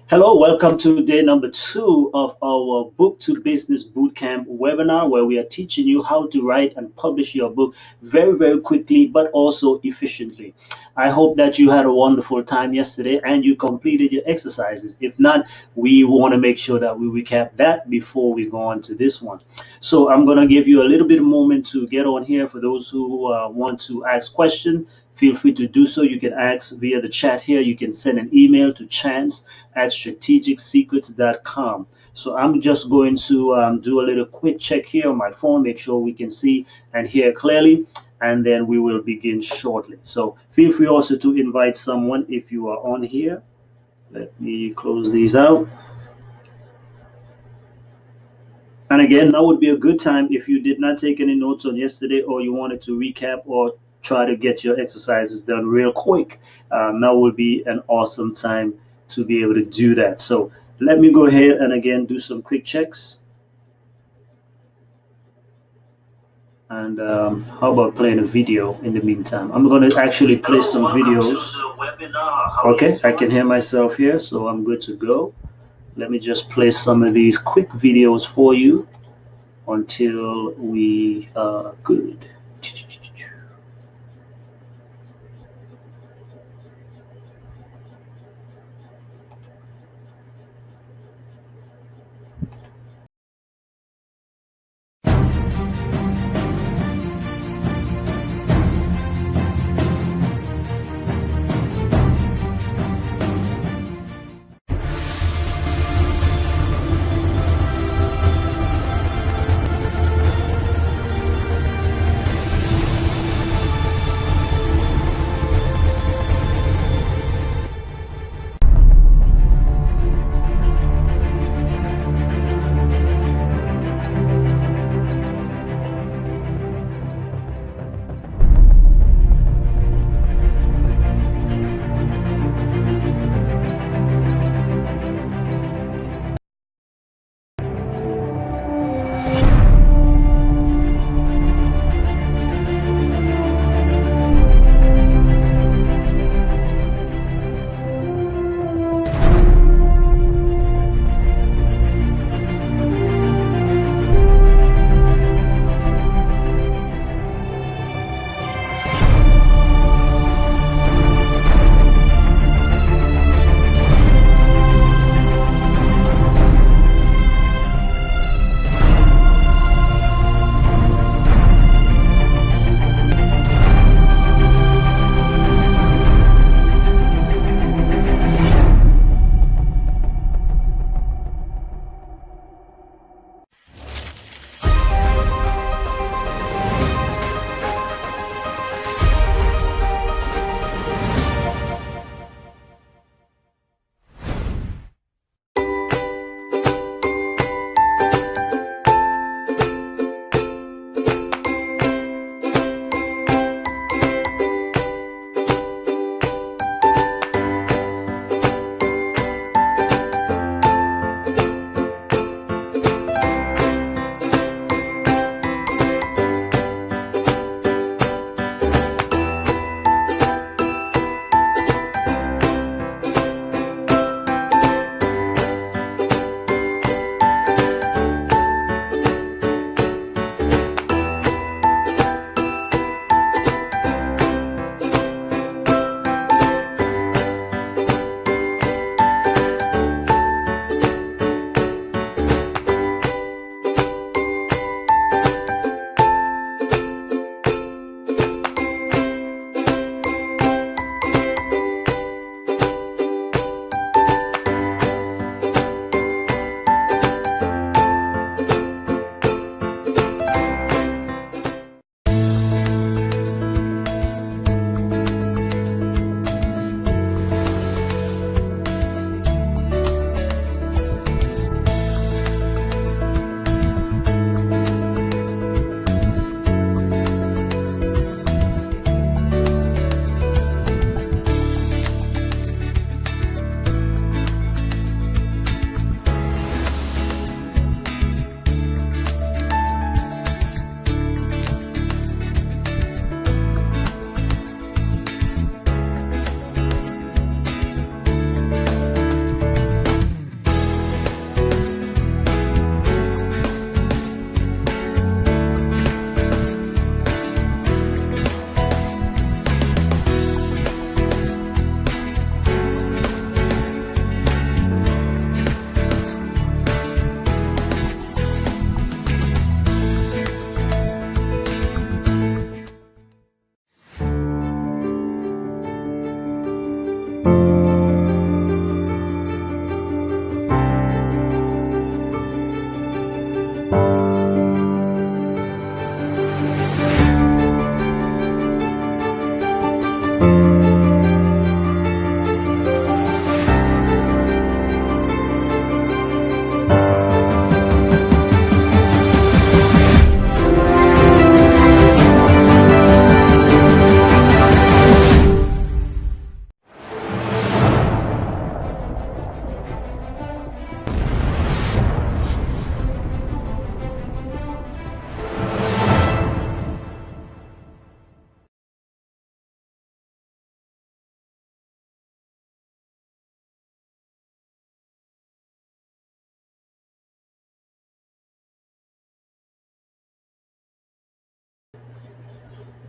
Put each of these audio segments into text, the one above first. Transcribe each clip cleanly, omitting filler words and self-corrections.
Hello, welcome to day number 2 of our Book to Business Bootcamp webinar, where we are teaching you how to write and publish your book very, very quickly, but also efficiently. I hope that you had a wonderful time yesterday and you completed your exercises. If not, we want to make sure that we recap that before we go on to this one. So I'm going to give you a little bit of moment to get on here. For those who want to ask questions, feel free to do so. You can ask via the chat here. You can send an email to chance@strategicsecrets.com. So I'm just going to do a little quick check here on my phone, make sure we can see and hear clearly, and then we will begin shortly. So feel free also to invite someone if you are on here. Let me close these out. And again, that would be a good time if you did not take any notes on yesterday or you wanted to recap or try to get your exercises done real quick. That would be an awesome time to be able to do that. So let me go ahead and again do some quick checks. And how about playing a video in the meantime? I'm going to actually play some videos. Okay, I can hear myself here, so I'm good to go. Let me just play some of these quick videos for you until we are good.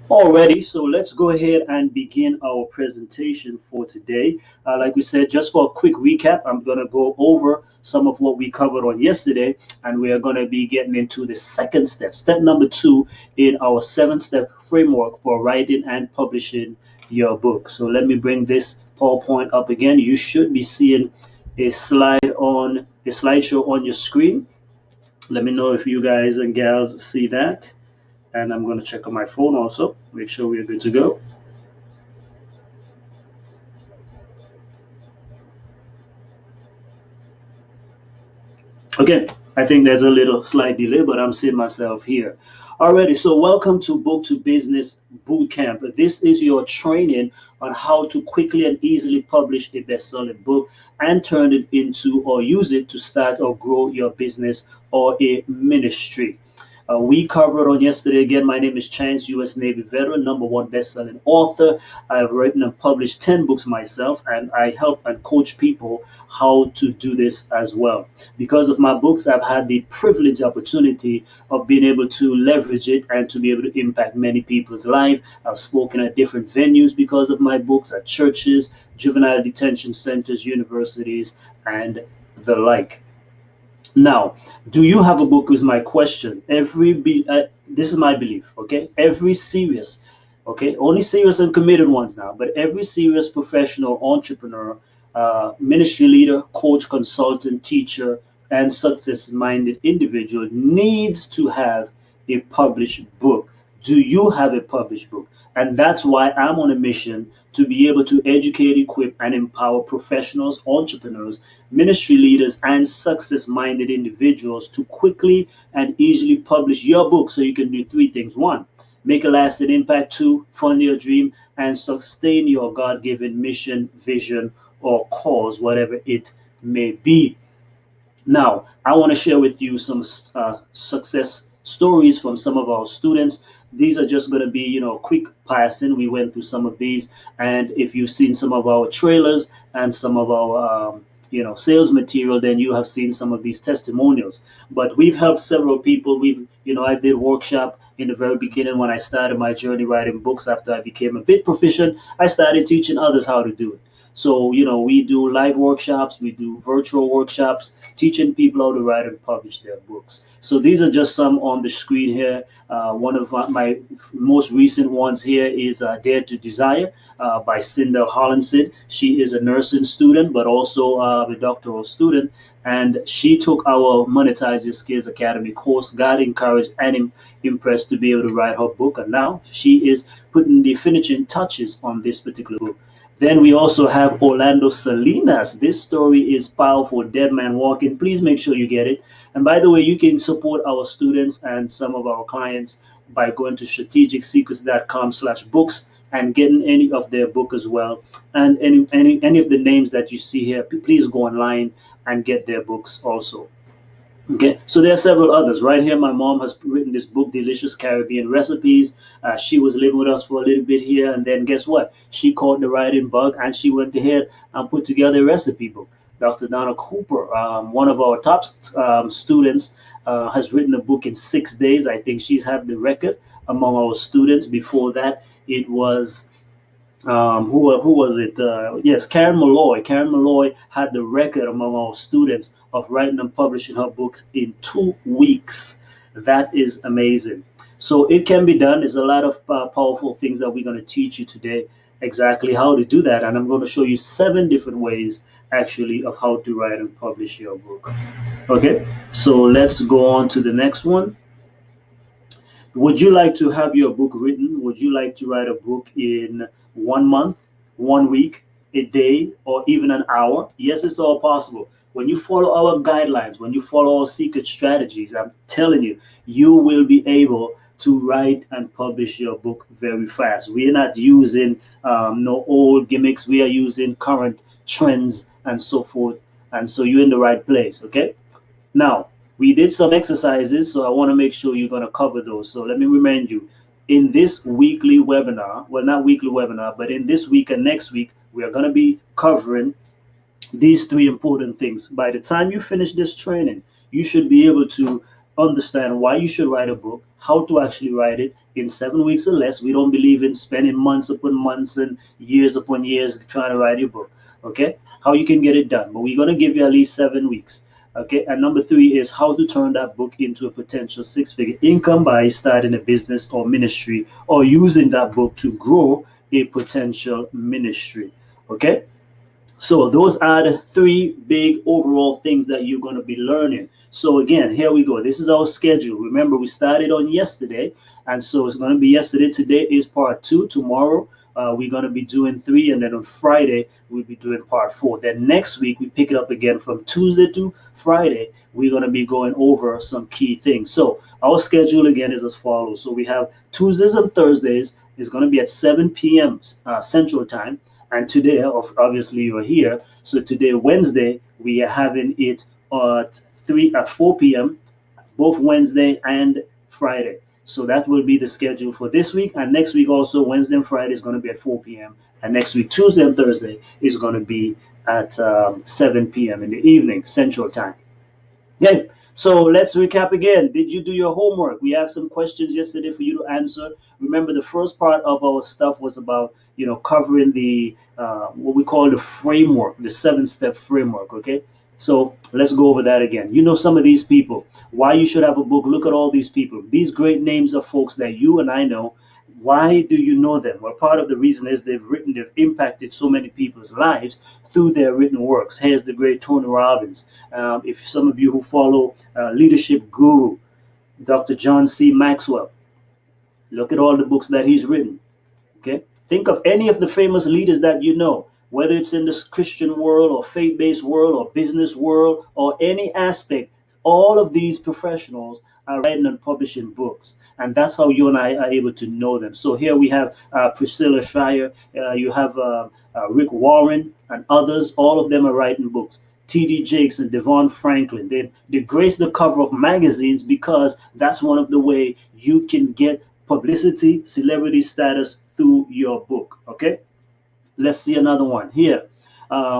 Alrighty, so let's go ahead and begin our presentation for today. Like we said, just for a quick recap, I'm going to go over some of what we covered on yesterday, and we are going to be getting into the second step, step number two in our seven-step framework for writing and publishing your book. So let me bring this PowerPoint up again. You should be seeing a slideshow on your screen. Let me know if you guys and gals see that. And I'm going to check on my phone also, make sure we're good to go. Okay, I think there's a little slight delay, but I'm seeing myself here. Alrighty, so welcome to Book to Business Bootcamp. This is your training on how to quickly and easily publish a best-selling book and turn it into or use it to start or grow your business or a ministry. We covered on yesterday again. My name is Chance, U.S. Navy veteran, #1 best-selling author. I've written and published 10 books myself, and I help and coach people how to do this as well. Because of my books, I've had the privileged opportunity of being able to leverage it and to be able to impact many people's life. I've spoken at different venues because of my books, at churches, juvenile detention centers, universities, and the like. Now, do you have a book? Is my question. This is my belief. Okay, every serious, okay, only serious and committed ones now, but every serious professional entrepreneur, ministry leader, coach, consultant, teacher, and success-minded individual needs to have a published book. Do you have a published book? And that's why I'm on a mission to be able to educate, equip, and empower professionals, entrepreneurs, ministry leaders, and success minded individuals to quickly and easily publish your book so you can do three things. One, make a lasting impact. Two, fund your dream and sustain your God given mission, vision, or cause, whatever it may be. Now, I want to share with you some success stories from some of our students. These are just going to be, quick passing. We went through some of these, and if you've seen some of our trailers and some of our, sales material, then you have seen some of these testimonials. But we've helped several people. I did workshop in the very beginning when I started my journey writing books. After I became a bit proficient, I started teaching others how to do it. So, we do live workshops, we do virtual workshops, teaching people how to write and publish their books. So these are just some on the screen here. One of my most recent ones here is Dare to Desire by Cinda Hollandson. She is a nursing student, but also a doctoral student. And she took our Monetize Your Skills Academy course, got encouraged and impressed to be able to write her book. And now she is putting the finishing touches on this particular book. Then we also have Orlando Salinas. This story is powerful. Dead Man Walking. Please make sure you get it. And by the way, you can support our students and some of our clients by going to strategicsecrets.com/books and getting any of their book as well. And any of the names that you see here, please go online and get their books also. Okay, so there are several others. Right here, my mom has written this book, Delicious Caribbean Recipes. She was living with us for a little bit here, and then guess what? She caught the writing bug and she went ahead and put together a recipe book. Dr. Donna Cooper, one of our top students, has written a book in 6 days. I think she's had the record among our students. Before that, it was who was it? Yes, Karen Malloy. Karen Malloy had the record among our students of writing and publishing her books in 2 weeks. That is amazing. So it can be done. There's a lot of powerful things that we're going to teach you today, exactly how to do that. And I'm going to show you 7 different ways actually of how to write and publish your book. Okay, so let's go on to the next one. Would you like to have your book written? Would you like to write a book in 1 month, 1 week, a day, or even an hour? Yes, it's all possible. When you follow our guidelines, when you follow our secret strategies, I'm telling you, you will be able to write and publish your book very fast. We are not using no old gimmicks. We are using current trends and so forth. And so you're in the right place, okay? Now, we did some exercises, so I want to make sure you're going to cover those. So let me remind you, in this weekly webinar, well, not weekly webinar, but in this week and next week, we are going to be covering these 3 important things. By the time you finish this training, you should be able to understand why you should write a book, how to actually write it in 7 weeks or less. We don't believe in spending months upon months and years upon years trying to write your book. Okay, how you can get it done, but we're going to give you at least 7 weeks. Okay, and number three is how to turn that book into a potential six-figure income by starting a business or ministry, or using that book to grow a potential ministry. Okay, so those are the three big overall things that you're going to be learning. So again, here we go. This is our schedule. Remember, we started on yesterday, and so it's going to be yesterday. Today is part two. Tomorrow, we're going to be doing three, and then on Friday we'll be doing part four. Then next week we pick it up again from Tuesday to Friday. We're going to be going over some key things. So our schedule again is as follows. So we have Tuesdays and Thursdays is going to be at 7 p.m. Central Time. And today, obviously, you're here. So today, Wednesday, we are having it at 4 p.m. both Wednesday and Friday. So that will be the schedule for this week. And next week also, Wednesday and Friday is going to be at 4 p.m. And next week, Tuesday and Thursday is going to be at 7 p.m. in the evening, Central Time. Okay, so let's recap again. Did you do your homework? We asked some questions yesterday for you to answer. Remember, the first part of our stuff was about, covering the what we call the framework, the 7-step framework. Okay, so let's go over that again. You know some of these people. Why you should have a book? Look at all these people. These great names of folks that you and I know. Why do you know them? Well, part of the reason is they've impacted so many people's lives through their written works. Here's the great Tony Robbins. If some of you who follow leadership guru, Dr. John C. Maxwell, look at all the books that he's written. Okay, think of any of the famous leaders that you know, whether it's in the Christian world or faith-based world or business world or any aspect. All of these professionals are writing and publishing books, and that's how you and I are able to know them. So here we have Priscilla Shirer, you have Rick Warren and others. All of them are writing books. T.D. Jakes and Devon Franklin, they grace the cover of magazines because that's one of the way you can get publicity, celebrity status through your book. Okay, let's see another one here.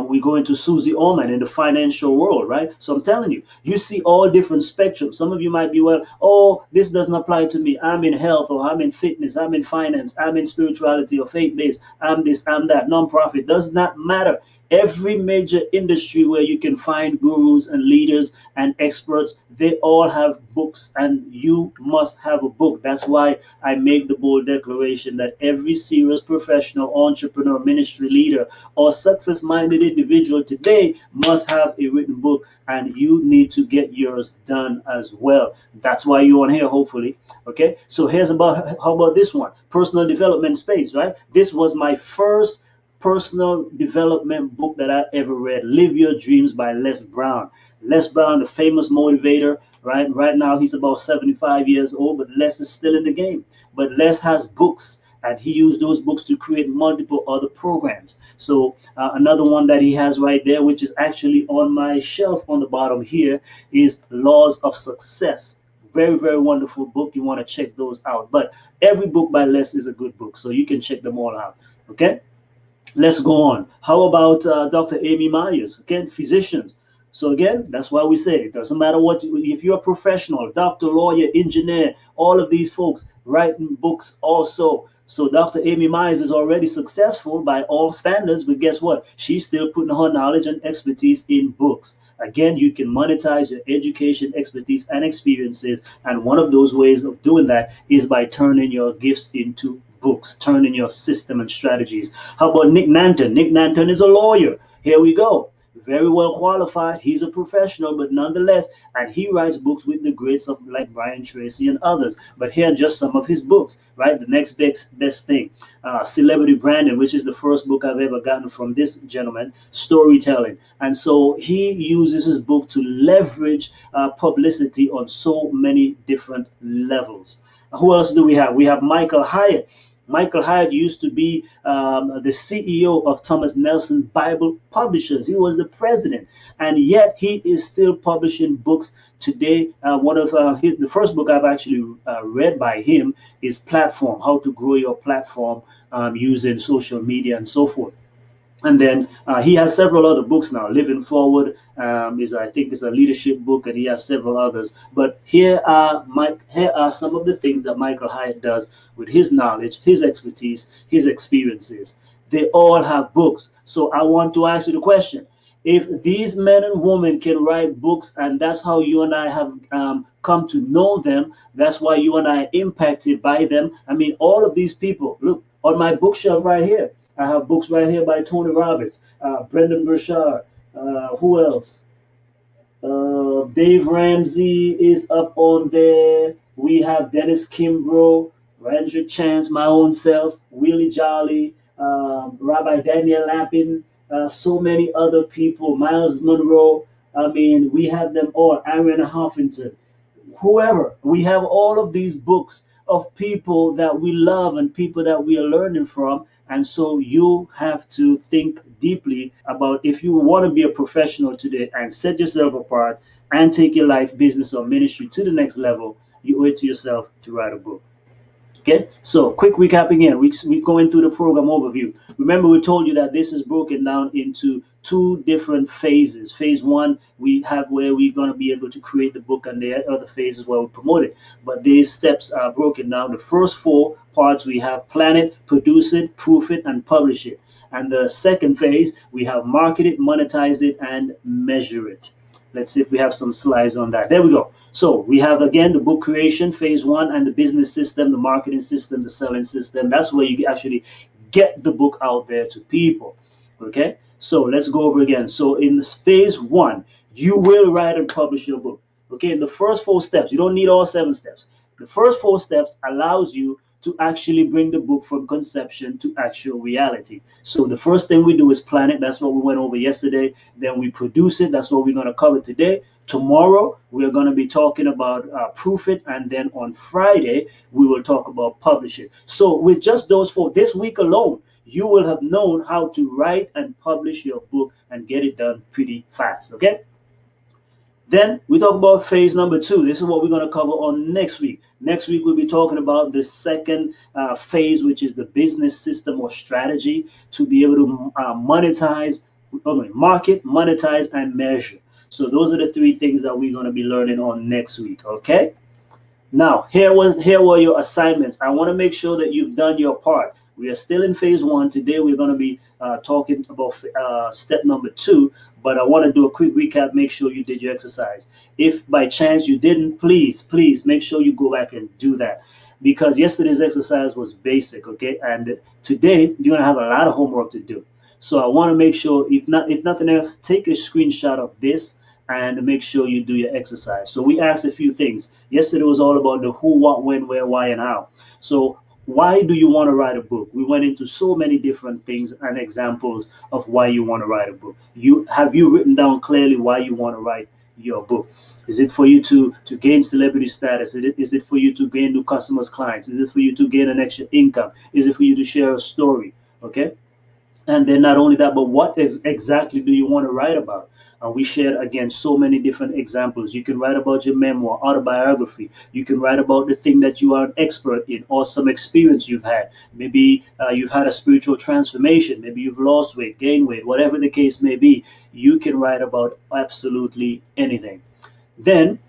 We go into Susie Orman in the financial world, right? So I'm telling you, you see all different spectrums. Some of you might be, well, oh, this doesn't apply to me. I'm in health, or I'm in fitness, I'm in finance, I'm in spirituality or faith-based, I'm this, I'm that, nonprofit. Does not matter. Every major industry where you can find gurus and leaders and experts, they all have books, and you must have a book. That's why I make the bold declaration that every serious professional, entrepreneur, ministry leader, or success-minded individual today must have a written book, and you need to get yours done as well. That's why you're on here, hopefully. Okay, so how about this one? Personal development space, right? This was my first personal development book that I ever read, Live Your Dreams by Les Brown. Les Brown, the famous motivator, right? Right now he's about 75 years old, but Les is still in the game. But Les has books, and he used those books to create multiple other programs. So another one that he has right there, which is actually on my shelf on the bottom here, is Laws of Success. Very, very wonderful book. You want to check those out. But every book by Les is a good book, so you can check them all out. Okay? Let's go on. How about Dr. Amy Myers? Again, physicians. So again, that's why we say it doesn't matter if you're a professional, doctor, lawyer, engineer, all of these folks writing books also. So Dr. Amy Myers is already successful by all standards, but guess what? She's still putting her knowledge and expertise in books. Again, you can monetize your education, expertise, and experiences. And one of those ways of doing that is by turning your gifts into books, turning your system and strategies. How about Nick Nanton? Nick Nanton is a lawyer. Here we go. Very well qualified. He's a professional, but nonetheless, and he writes books with the greats of like Brian Tracy and others. But here are just some of his books, right? The next best thing, Celebrity Branding, which is the first book I've ever gotten from this gentleman, storytelling. And so he uses his book to leverage publicity on so many different levels. Who else do we have? We have Michael Hyatt. Michael Hyatt used to be the CEO of Thomas Nelson Bible Publishers. He was the president, and yet he is still publishing books today. One of the first book I've actually read by him is Platform: How to Grow Your Platform Using Social Media and so forth. And then he has several other books now. Living Forward is, I think, is a leadership book, and he has several others. But here are some of the things that Michael Hyatt does with his knowledge, his expertise, his experiences. They all have books. So I want to ask you the question: if these men and women can write books, and that's how you and I have come to know them, that's why you and I are impacted by them. I mean, all of these people. Look on my bookshelf right here. I have books right here by Tony Robbins, Brendan Burchard. Who else? Dave Ramsey is up on there. We have Dennis Kimbrough, Ranger Chance, my own self, Willie Jolly, Rabbi Daniel Lapin, so many other people, Miles Monroe. I mean, we have them all, Aaron Huffington, whoever. We have all of these books of people that we love and people that we are learning from. And so you have to think deeply about, if you want to be a professional today and set yourself apart and take your life, business, or ministry to the next level, you owe it to yourself to write a book. Okay, so quick recap again. We're going through the program overview. Remember, we told you that this is broken down into two different phases. Phase one, we have where we're going to be able to create the book, and the other phases where we promote it. But these steps are broken down. The first four parts, we have plan it, produce it, proof it, and publish it. And the second phase, we have market it, monetize it, and measure it. Let's see if we have some slides on that. There we go. So we have, again, the book creation, phase one, and the business system, the marketing system, the selling system. That's where you actually get the book out there to people. Okay, so let's go over again. So in this phase one, you will write and publish your book. Okay, in the first four steps, you don't need all 7 steps. The first 4 steps allows you to actually bring the book from conception to actual reality. So the first thing we do is plan it. That's what we went over yesterday. Then we produce it. That's what we're going to cover today. Tomorrow, we're going to be talking about proof it. And then on Friday, we will talk about publish it. So with just those 4, this week alone, you will have known how to write and publish your book and get it done pretty fast. Okay? Then we talk about phase number 2. This is what we're going to cover on next week. Next week, we'll be talking about the second phase, which is the business system or strategy to be able to market, monetize, and measure. So those are the 3 things that we're going to be learning on next week. Okay. Now, here were your assignments. I want to make sure that you've done your part. We are still in phase 1. Today, we're going to be talking about step number 2. But I want to do a quick recap. Make sure you did your exercise. If by chance you didn't, please make sure you go back and do that, because yesterday's exercise was basic. Okay, and today you're going to have a lot of homework to do. So I want to make sure, if nothing else, take a screenshot of this and make sure you do your exercise. So we asked a few things. Yesterday was all about the who, what, when, where, why, and how. So why do you want to write a book? We went into so many different things and examples of why you want to write a book. Have you written down clearly why you want to write your book? Is it for you to gain celebrity status? Is it for you to gain new customers, clients? Is it for you to gain an extra income? Is it for you to share a story? Okay. And then not only that, but what exactly do you want to write about? We shared, again, so many different examples. You can write about your memoir, autobiography. You can write about the thing that you are an expert in, or some experience you've had. Maybe you've had a spiritual transformation. Maybe you've lost weight, gained weight, whatever the case may be. You can write about absolutely anything. Then,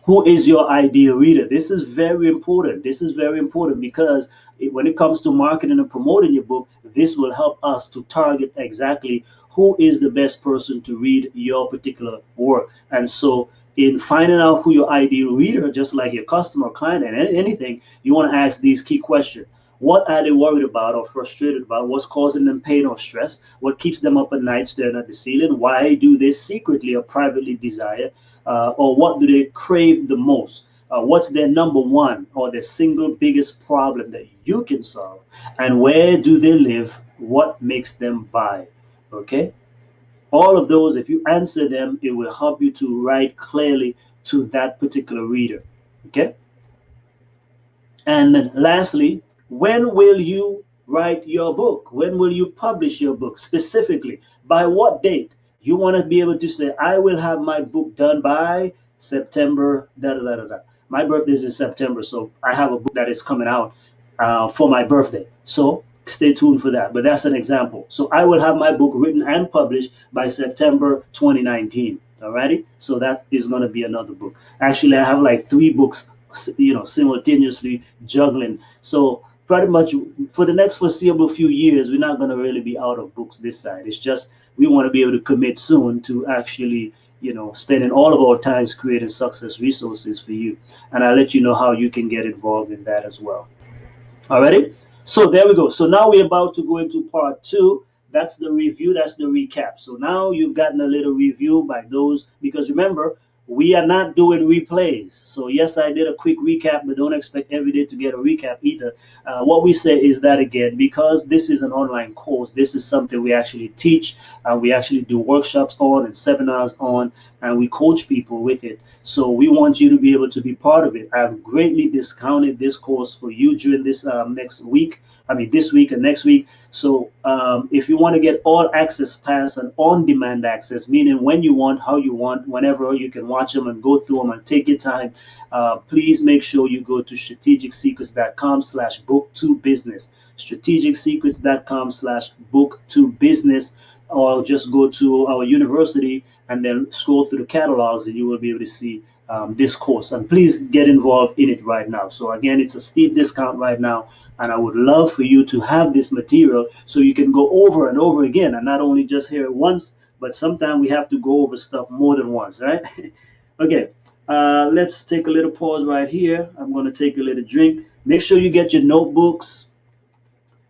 who is your ideal reader? This is very important. This is very important because when it comes to marketing and promoting your book, this will help us to target exactly who is the best person to read your particular work. And so in finding out who your ideal reader, just like your customer, client, and anything, you want to ask these key questions. What are they worried about or frustrated about? What's causing them pain or stress? What keeps them up at night staring at the ceiling? Why do they secretly or privately desire? Or what do they crave the most? What's their number one or their single biggest problem that you can solve? And where do they live? What makes them buy? Okay. All of those, if you answer them, it will help you to write clearly to that particular reader. Okay. And then lastly, when will you write your book? When will you publish your book specifically? By what date? You want to be able to say, I will have my book done by September, da da da da da. My birthday is in September, so I have a book that is coming out for my birthday. So stay tuned for that. But that's an example. So I will have my book written and published by September 2019. Alrighty, so that is going to be another book. Actually, I have like 3 books, simultaneously juggling. So pretty much for the next foreseeable few years, we're not going to really be out of books this side. It's just we want to be able to commit soon to actually, spending all of our times creating success resources for you. And I'll let you know how you can get involved in that as well. Alrighty. So there we go. So now we're about to go into part 2. That's the review. That's the recap. So now you've gotten a little review by those, because remember, we are not doing replays. So yes, I did a quick recap, but don't expect every day to get a recap either. What we say is that, again, because this is an online course, this is something we actually teach, we actually do workshops on and seminars on, and we coach people with it. So we want you to be able to be part of it. I've greatly discounted this course for you during this next week. I mean, this week and next week. So if you want to get all access pass and on-demand access, meaning when you want, how you want, whenever you can watch them and go through them and take your time, please make sure you go to strategicsecrets.com/book2business, strategicsecrets.com/book2business, or just go to our university and then scroll through the catalogs and you will be able to see this course. And please get involved in it right now. So again, it's a steep discount right now. And I would love for you to have this material so you can go over and over again and not only just hear it once, but sometimes we have to go over stuff more than once, right? Okay, let's take a little pause right here. I'm going to take a little drink. Make sure you get your notebooks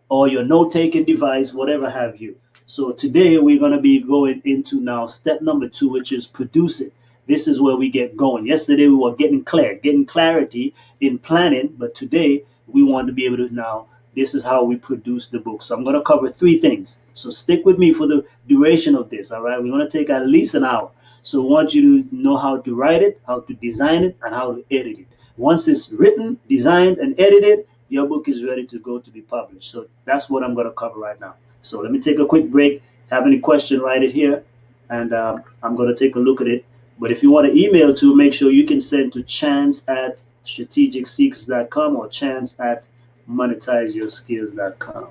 or your note-taking device, whatever have you. So today we're going to be going into now step number 2, which is produce it. This is where we get going. Yesterday we were getting clarity in planning, but today we want to be able to now, this is how we produce the book. So I'm going to cover 3 things. So stick with me for the duration of this, all right? We're going to take at least an hour. So I want you to know how to write it, how to design it, and how to edit it. Once it's written, designed, and edited, your book is ready to go to be published. So that's what I'm going to cover right now. So let me take a quick break. Have any question, write it here, and I'm going to take a look at it. But if you want to email to, make sure you can send to chance@strategicsecrets.com or chance@monetizeyourskills.com.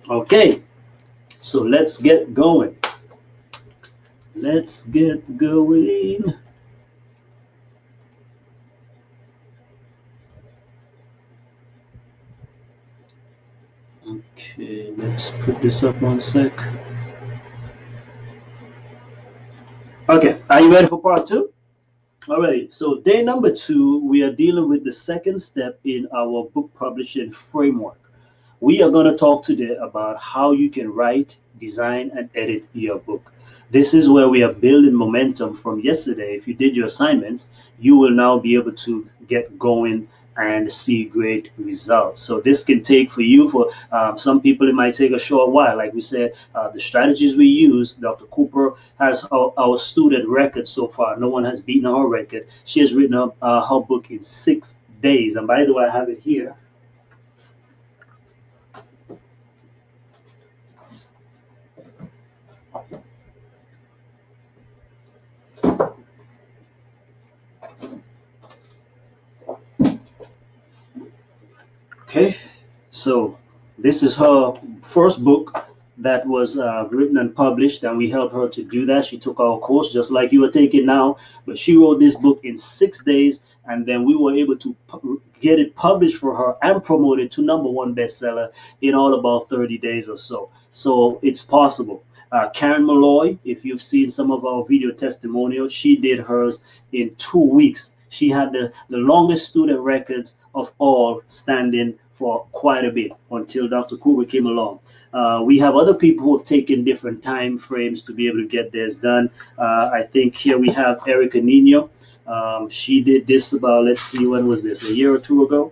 Okay, so let's get going. Let's get going. Okay, let's put this up 1 sec. Okay, are you ready for part 2? Alrighty, so day number 2, we are dealing with the second step in our book publishing framework. We are going to talk today about how you can write, design, and edit your book. This is where we are building momentum from yesterday. If you did your assignments, you will now be able to get going and see great results. So this can take for you, for some people, it might take a short while. Like we said, the strategies we use, Dr. Cooper has our student record so far. No one has beaten our record. She has written her book in 6 days. And by the way, I have it here. Okay, so this is her first book that was written and published, and we helped her to do that. She took our course just like you are taking now, but she wrote this book in 6 days, and then we were able to get it published for her and promoted to #1 bestseller in all about 30 days or so. So it's possible. Karen Malloy, if you've seen some of our video testimonials, she did hers in 2 weeks. She had the longest student records of all, standing for quite a bit until Dr. Cooper came along. We have other people who have taken different time frames to be able to get theirs done. I think here we have Erica Nino. She did this about, let's see, when was this? A year or 2 ago?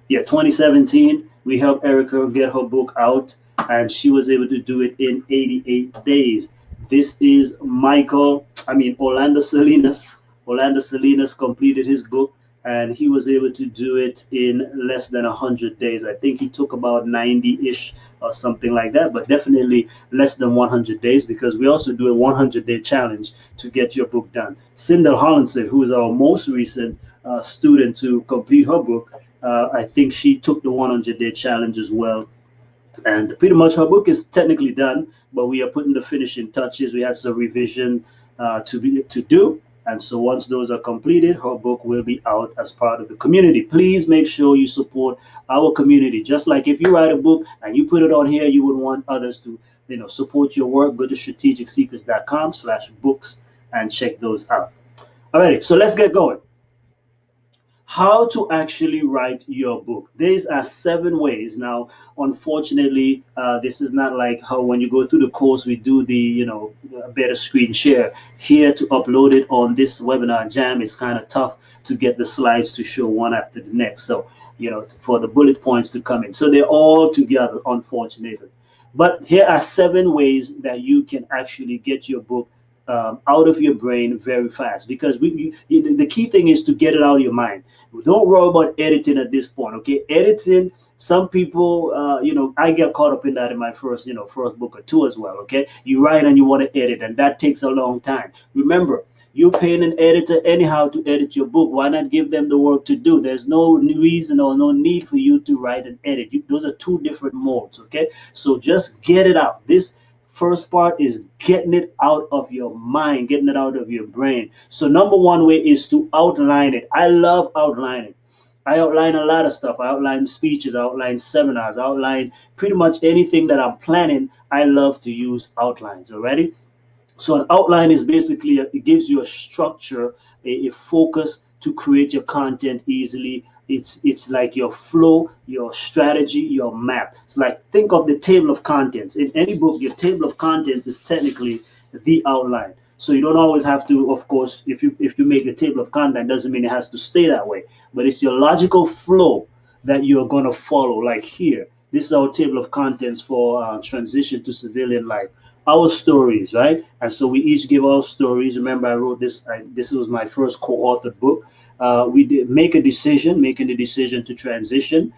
Yeah, 2017. We helped Erica get her book out, and she was able to do it in 88 days. This is Orlando Salinas. Orlando Salinas completed his book and he was able to do it in less than 100 days. I think he took about 90-ish or something like that, but definitely less than 100 days, because we also do a 100-day challenge to get your book done. Sindel Hollandson, who is our most recent student to complete her book, I think she took the 100-day challenge as well, and pretty much her book is technically done, but we are putting the finishing touches. We had some revision to do, and so once those are completed, her book will be out as part of the community. Please make sure you support our community. Just like if you write a book and you put it on here, you would want others to, support your work. Go to strategicsecrets.com/books and check those out. All right, so let's get going. How to actually write your book. These are 7 ways. Now, unfortunately, this is not like how when you go through the course we do the better screen share. Here to upload it on this webinar jam, it's kind of tough to get the slides to show one after the next. So for the bullet points to come in, so they're all together, unfortunately. But here are 7 ways that you can actually get your book out of your brain very fast, because the key thing is to get it out of your mind. Don't worry about editing at this point. Okay, editing, some people I get caught up in that in my first book or two as well. Okay, you write and you want to edit, and that takes a long time. Remember, you're paying an editor anyhow to edit your book. Why not give them the work to do? There's no reason or no need for you to write and edit. Those are 2 different modes. Okay, so just get it out. This first part is getting it out of your mind, getting it out of your brain. So number 1 way is to outline it. I love outlining. I outline a lot of stuff. I outline speeches, I outline seminars, I outline pretty much anything that I'm planning. I love to use outlines. Already. So an outline is basically, it gives you a structure, a focus to create your content easily. It's like your flow, your strategy, your map. It's like, think of the table of contents. In any book, your table of contents is technically the outline. So you don't always have to, of course, if you make a table of content, doesn't mean it has to stay that way. But it's your logical flow that you're going to follow. Like here, this is our table of contents for transition to civilian life. Our stories, right? And so we each give our stories. Remember, I wrote this. This was my first co-authored book. We did making the decision to transition,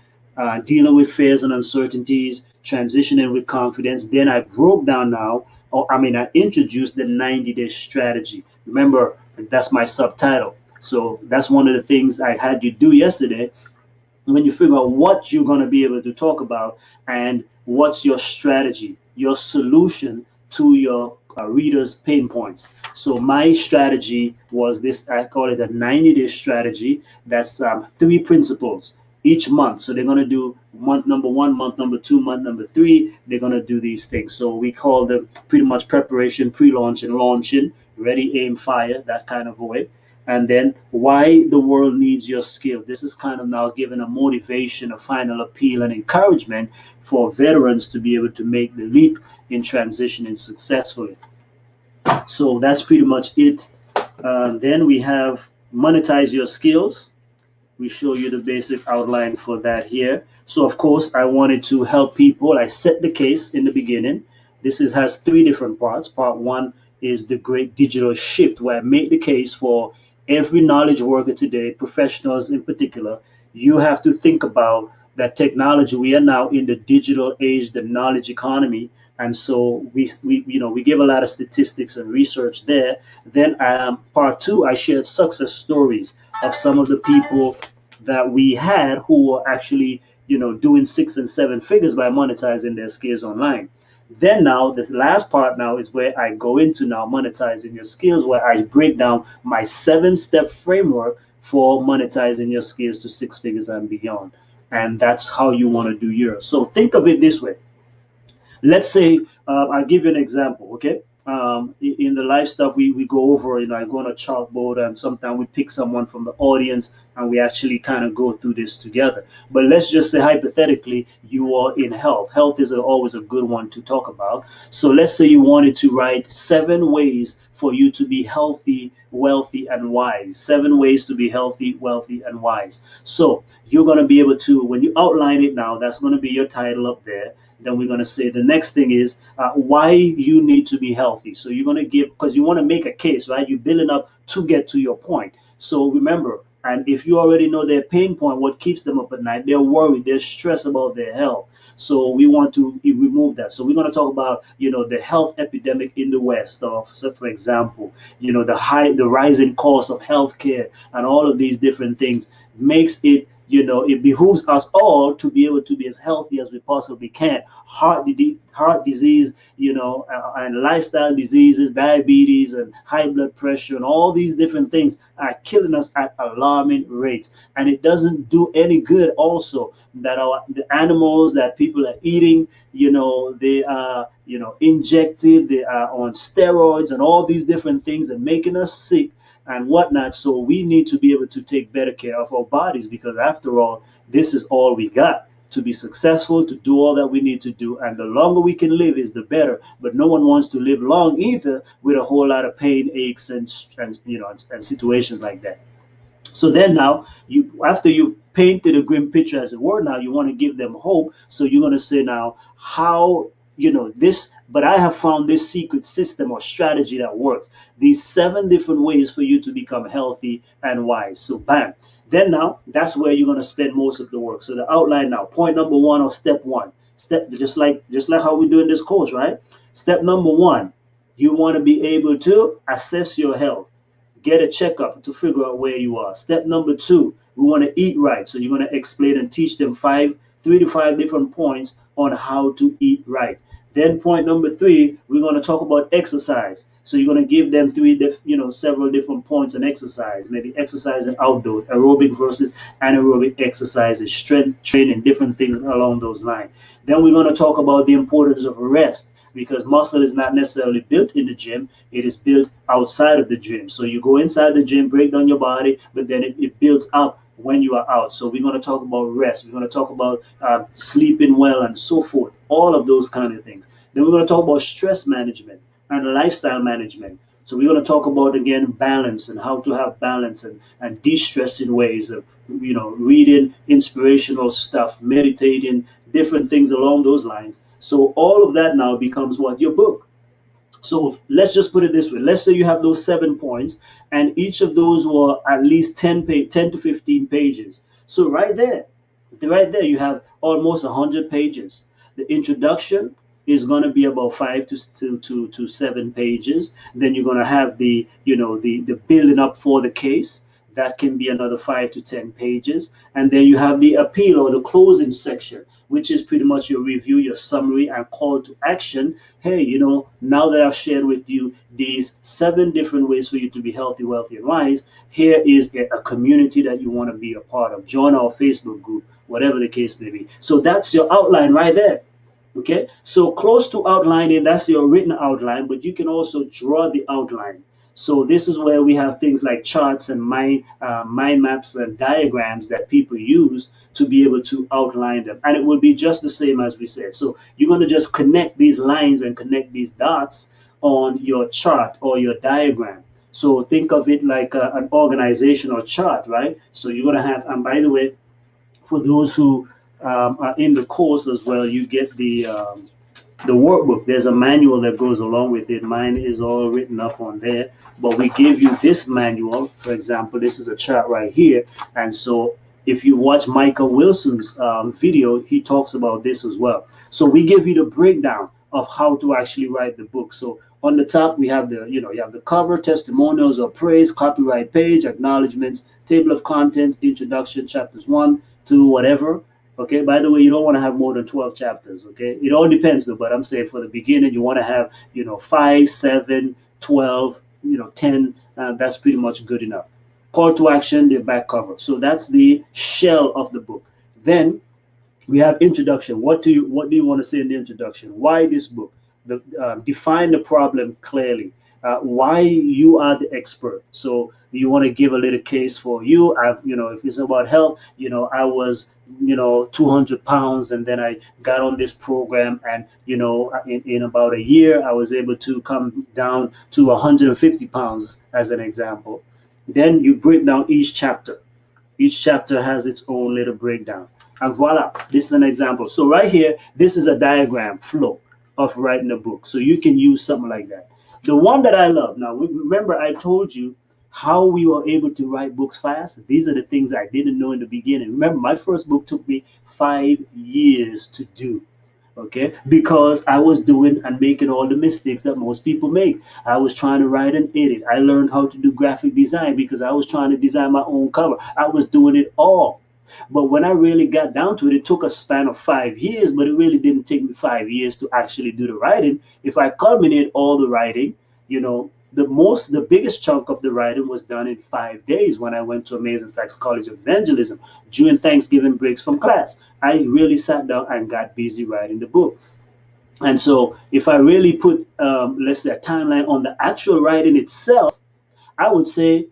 dealing with fears and uncertainties, transitioning with confidence. Then I broke down now, I introduced the 90-day strategy. Remember, that's my subtitle. So that's one of the things I had you do yesterday, when you figure out what you're going to be able to talk about and what's your strategy, your solution to your readers' pain points. So my strategy was this, I call it a 90-day strategy. That's 3 principles each month. So they're going to do month number 1, month number 2, month number 3. They're going to do these things. So we call them pretty much preparation, pre-launch, and launching, ready, aim, fire, that kind of a way. And then why the world needs your skill. This is kind of now giving a motivation, a final appeal, and encouragement for veterans to be able to make the leap in transitioning successfully. So that's pretty much it. Then we have monetize your skills. We show you the basic outline for that here. So of course, I wanted to help people. I set the case in the beginning. Has 3 different parts. Part 1 is the great digital shift, where I make the case for every knowledge worker today, professionals in particular. You have to think about that technology. We are now in the digital age, the knowledge economy, and so we give a lot of statistics and research there. Then part 2, I shared success stories of some of the people that we had who were actually doing 6 and 7 figures by monetizing their skills online. Then now, this last part now is where I go into now monetizing your skills, where I break down my 7-step framework for monetizing your skills to 6 figures and beyond. And that's how you want to do yours. So think of it this way. Let's say, I'll give you an example, okay? In the live stuff, we go over, I go on a chalkboard, and sometimes we pick someone from the audience and we actually kind of go through this together. But let's just say hypothetically, you are in health. Health is always a good one to talk about. So let's say you wanted to write 7 ways for you to be healthy, wealthy, and wise. 7 ways to be healthy, wealthy, and wise. So you're going to be able to, when you outline it now, that's going to be your title up there. Then we're going to say the next thing is why you need to be healthy. So you're going to give, because you want to make a case, right? You're building up to get to your point. So remember, And if you already know their pain point, what keeps them up at night, they're worried, they're stressed about their health. So we want to remove that. So we're going to talk about, the health epidemic in the West. So for example, the rising cost of healthcare and all of these different things makes it, it behooves us all to be able to be as healthy as we possibly can. Heart disease, and lifestyle diseases, diabetes and high blood pressure and all these different things are killing us at alarming rates. And it doesn't do any good also that the animals that people are eating, they are, injected, they are on steroids and all these different things and making us sick and whatnot. So we need to be able to take better care of our bodies, because after all, this is all we got to be successful, to do all that we need to do. And the longer we can live is the better. But no one wants to live long either with a whole lot of pain, aches, and situations like that. So then now, after you've painted a grim picture, as it were, now you want to give them hope. So you're going to say now, how, this, but I have found this secret system or strategy that works. These 7 different ways for you to become healthy and wise. So bam. Then now, that's where you're going to spend most of the work. So the outline now, point number 1 or step 1. Just like how we do in this course, right? Step number 1, you want to be able to assess your health. Get a checkup to figure out where you are. Step number 2, we want to eat right. So you're going to explain and teach them 3 to 5 different points on how to eat right. Then point number 3, we're going to talk about exercise. So you're going to give them several different points on exercise, maybe exercise and outdoor, aerobic versus anaerobic exercises, strength training, different things along those lines. Then we're going to talk about the importance of rest, because muscle is not necessarily built in the gym, it is built outside of the gym. So you go inside the gym, break down your body, but then it builds up when you are out. So we're going to talk about rest, we're going to talk about sleeping well and so forth, all of those kind of things. Then we're going to talk about stress management and lifestyle management. So we're going to talk about, again, balance and how to have balance and de-stressing ways of, reading inspirational stuff, meditating, different things along those lines. So all of that now becomes what? Your book. So let's just put it this way. Let's say you have those 7 points, and each of those were at least 10 to 15 pages. So right there, you have almost 100 pages. The introduction is going to be about 5 to 7 pages. Then you're going to have the building up for the case. That can be another 5 to 10 pages. And then you have the appeal or the closing section, which is pretty much your review, your summary, and call to action. Hey, now that I've shared with you these 7 different ways for you to be healthy, wealthy, and wise, here is a community that you want to be a part of. Join our Facebook group, whatever the case may be. So that's your outline right there. Okay, so close to outlining, that's your written outline, but you can also draw the outline. So this is where we have things like charts and mind maps and diagrams that people use to be able to outline them. And it will be just the same as we said. So you're going to just connect these lines and connect these dots on your chart or your diagram. So think of it like an organizational chart, right? So you're going to have, and by the way, for those who are in the course as well, you get the workbook. There's a manual that goes along with it. Mine is all written up on there, but we give you this manual. For example, this is a chart right here. And so if you watch Michael Wilson's video, he talks about this as well. So we give you the breakdown of how to actually write the book. So on the top, we have you have the cover, testimonials or praise, copyright page, acknowledgments, table of contents, introduction, chapters 1 to whatever. Okay, by the way, you don't want to have more than 12 chapters. Okay, it all depends though, but I'm saying for the beginning, you want to have 5, 7, 12, 10. That's pretty much good enough. Call to action, the back cover. So that's the shell of the book. Then we have introduction. What do you want to say in the introduction? Why this book? Define the problem clearly. Why you are the expert. So you want to give a little case for you. If it's about health, I was 200 pounds, and then I got on this program, and in about a year I was able to come down to 150 pounds as an example. Then you break down each chapter. Each chapter has its own little breakdown, and voila, this is an example. So right here, this is a diagram flow of writing a book. So you can use something like that. The one that I love, now remember I told you How we were able to write books fast, these are the things I didn't know in the beginning. Remember, my first book took me 5 years to do. Okay, because I was doing and making all the mistakes that most people make. I was trying to write and edit. I learned how to do graphic design because I was trying to design my own cover. I was doing it all. But when I really got down to it, it took a span of 5 years, but it really didn't take me 5 years to actually do the writing. If I culminate all the writing, the biggest chunk of the writing was done in 5 days when I went to Amazing Facts College of Evangelism during Thanksgiving breaks from class. I really sat down and got busy writing the book. And so, if I really put, let's say, a timeline on the actual writing itself, I would say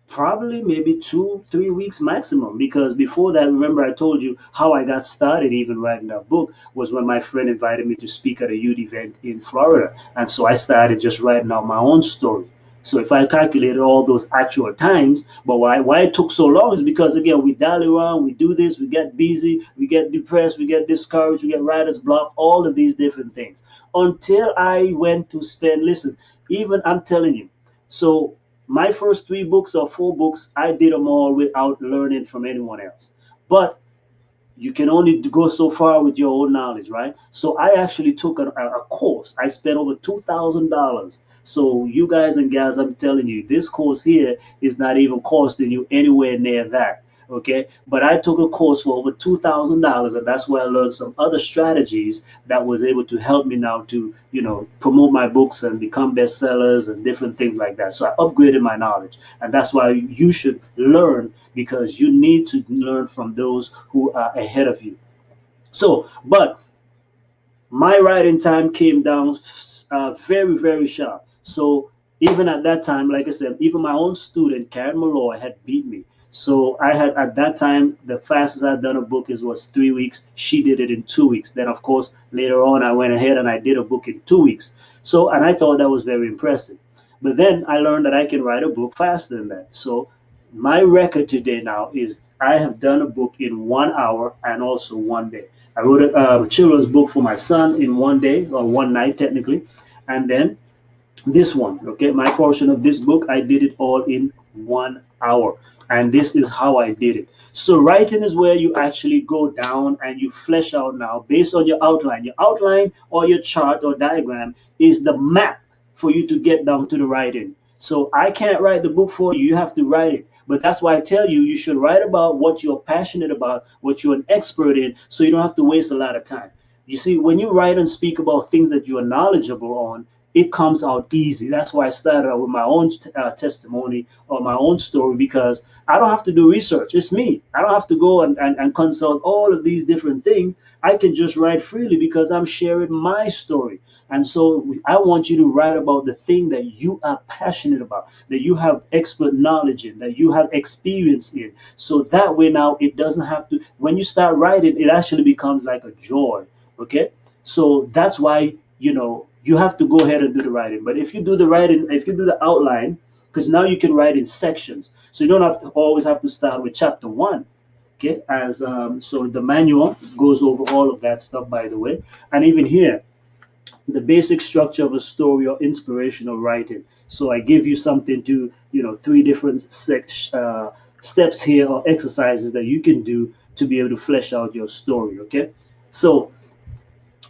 probably maybe 2 3 weeks maximum, because before that, remember, I told you how I got started even writing that book was when my friend invited me to speak at a youth event in Florida, and so I started just writing out my own story. So if I calculated all those actual times, but why it took so long is because, again, we dally around, we do this, we get busy, we get depressed, we get discouraged, we get writer's block, all of these different things, until I went to spend, listen, even, I'm telling you, so my first 3 books or 4 books, I did them all without learning from anyone else. But you can only go so far with your own knowledge, right? So I actually took a course. I spent over $2,000. So you guys and gals, I'm telling you, this course here is not even costing you anywhere near that. Okay, but I took a course for over $2,000, and that's where I learned some other strategies that was able to help me now to, promote my books and become bestsellers and different things like that. So I upgraded my knowledge, and that's why you should learn, because you need to learn from those who are ahead of you. So, but my writing time came down very, very sharp. So even at that time, like I said, even my own student, Karen Malloy, had beat me. So I had, at that time, the fastest I'd done a book was 3 weeks. She did it in 2 weeks. Then, of course, later on, I went ahead and I did a book in 2 weeks. So, and I thought that was very impressive. But then I learned that I can write a book faster than that. So my record today now is I have done a book in 1 hour and also one day. I wrote a children's book for my son in one day, or one night technically, and then this one, okay, my portion of this book, I did it all in 1 hour, and this is how I did it. So writing is where you actually go down and you flesh out now based on your outline. Your outline or your chart or diagram is the map for you to get down to the writing. So I can't write the book for you. You have to write it. But that's why I tell you, you should write about what you're passionate about, what you're an expert in, so you don't have to waste a lot of time. You see, when you write and speak about things that you are knowledgeable on, it comes out easy. That's why I started out with my own testimony or my own story, because I don't have to do research. It's me. I don't have to go and consult all of these different things. I can just write freely because I'm sharing my story. And so I want you to write about the thing that you are passionate about, that you have expert knowledge in, that you have experience in. So that way now it doesn't have to, when you start writing, it actually becomes like a joy. Okay. So that's why, you have to go ahead and do the writing. But if you do the writing, if you do the outline, because now you can write in sections. So you don't have to always have to start with chapter one. Okay. So the manual goes over all of that stuff, by the way. And even here, the basic structure of a story or inspirational writing. So I give you something to, 3 different steps here or exercises that you can do to be able to flesh out your story. Okay. So,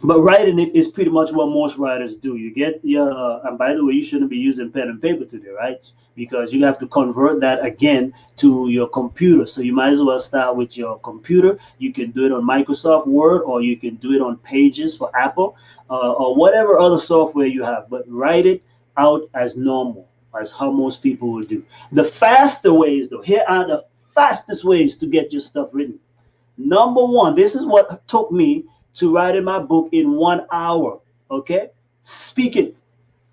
but writing it is pretty much what most writers do. You get your, and by the way, you shouldn't be using pen and paper today, right? Because you have to convert that again to your computer. So you might as well start with your computer. You can do it on Microsoft Word, or you can do it on Pages for Apple, or whatever other software you have. But write it out as normal, as how most people will do. The faster ways, though, here are the fastest ways to get your stuff written. Number one, this is what took me to writing my book in 1 hour. Okay, speak it.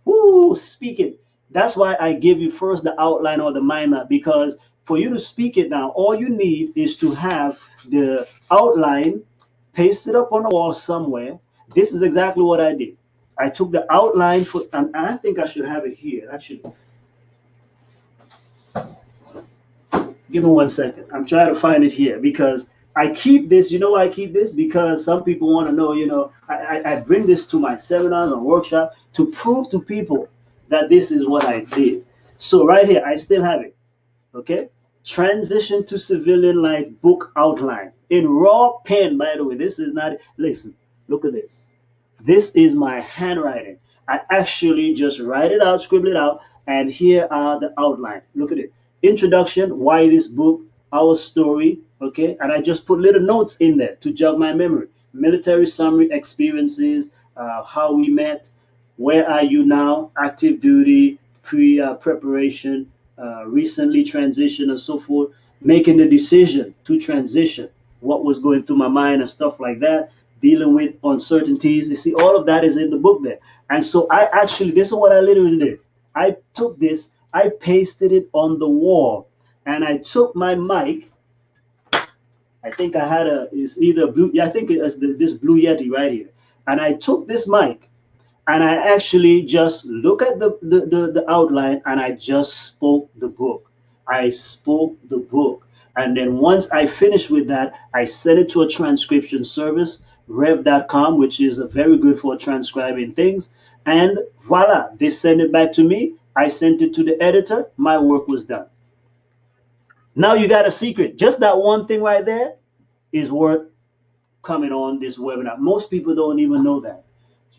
Woo, speak it. That's why I give you first the outline or the mind map, because for you to speak it now, all you need is to have the outline pasted up on the wall somewhere. This is exactly what I did. I took the outline for, and I think I should have it here. Actually, give me 1 second. I'm trying to find it here because I keep this. You know why I keep this? Because some people want to know, I bring this to my seminars and workshop to prove to people that this is what I did. So right here, I still have it. Okay. Transition to civilian life book outline in raw pen. By the way, this is not, listen, look at this. This is my handwriting. I actually just write it out, scribble it out, and here are the outline. Look at it. Introduction, why this book, our story, okay? And I just put little notes in there to jog my memory. Military summary experiences, how we met, where are you now, active duty, preparation, recently transitioned, and so forth. Making the decision to transition, what was going through my mind and stuff like that, dealing with uncertainties. You see, all of that is in the book there. And so I actually, this is what I literally did. I took this, I pasted it on the wall, and I took my mic. I think I had it's either blue, yeah, I think it's this Blue Yeti right here. And I took this mic and I actually just look at the outline and I just spoke the book. I spoke the book. And then once I finished with that, I sent it to a transcription service, rev.com, which is very good for transcribing things. And voila, they sent it back to me. I sent it to the editor. My work was done. Now you got a secret. Just that one thing right there is worth coming on this webinar. Most people don't even know that.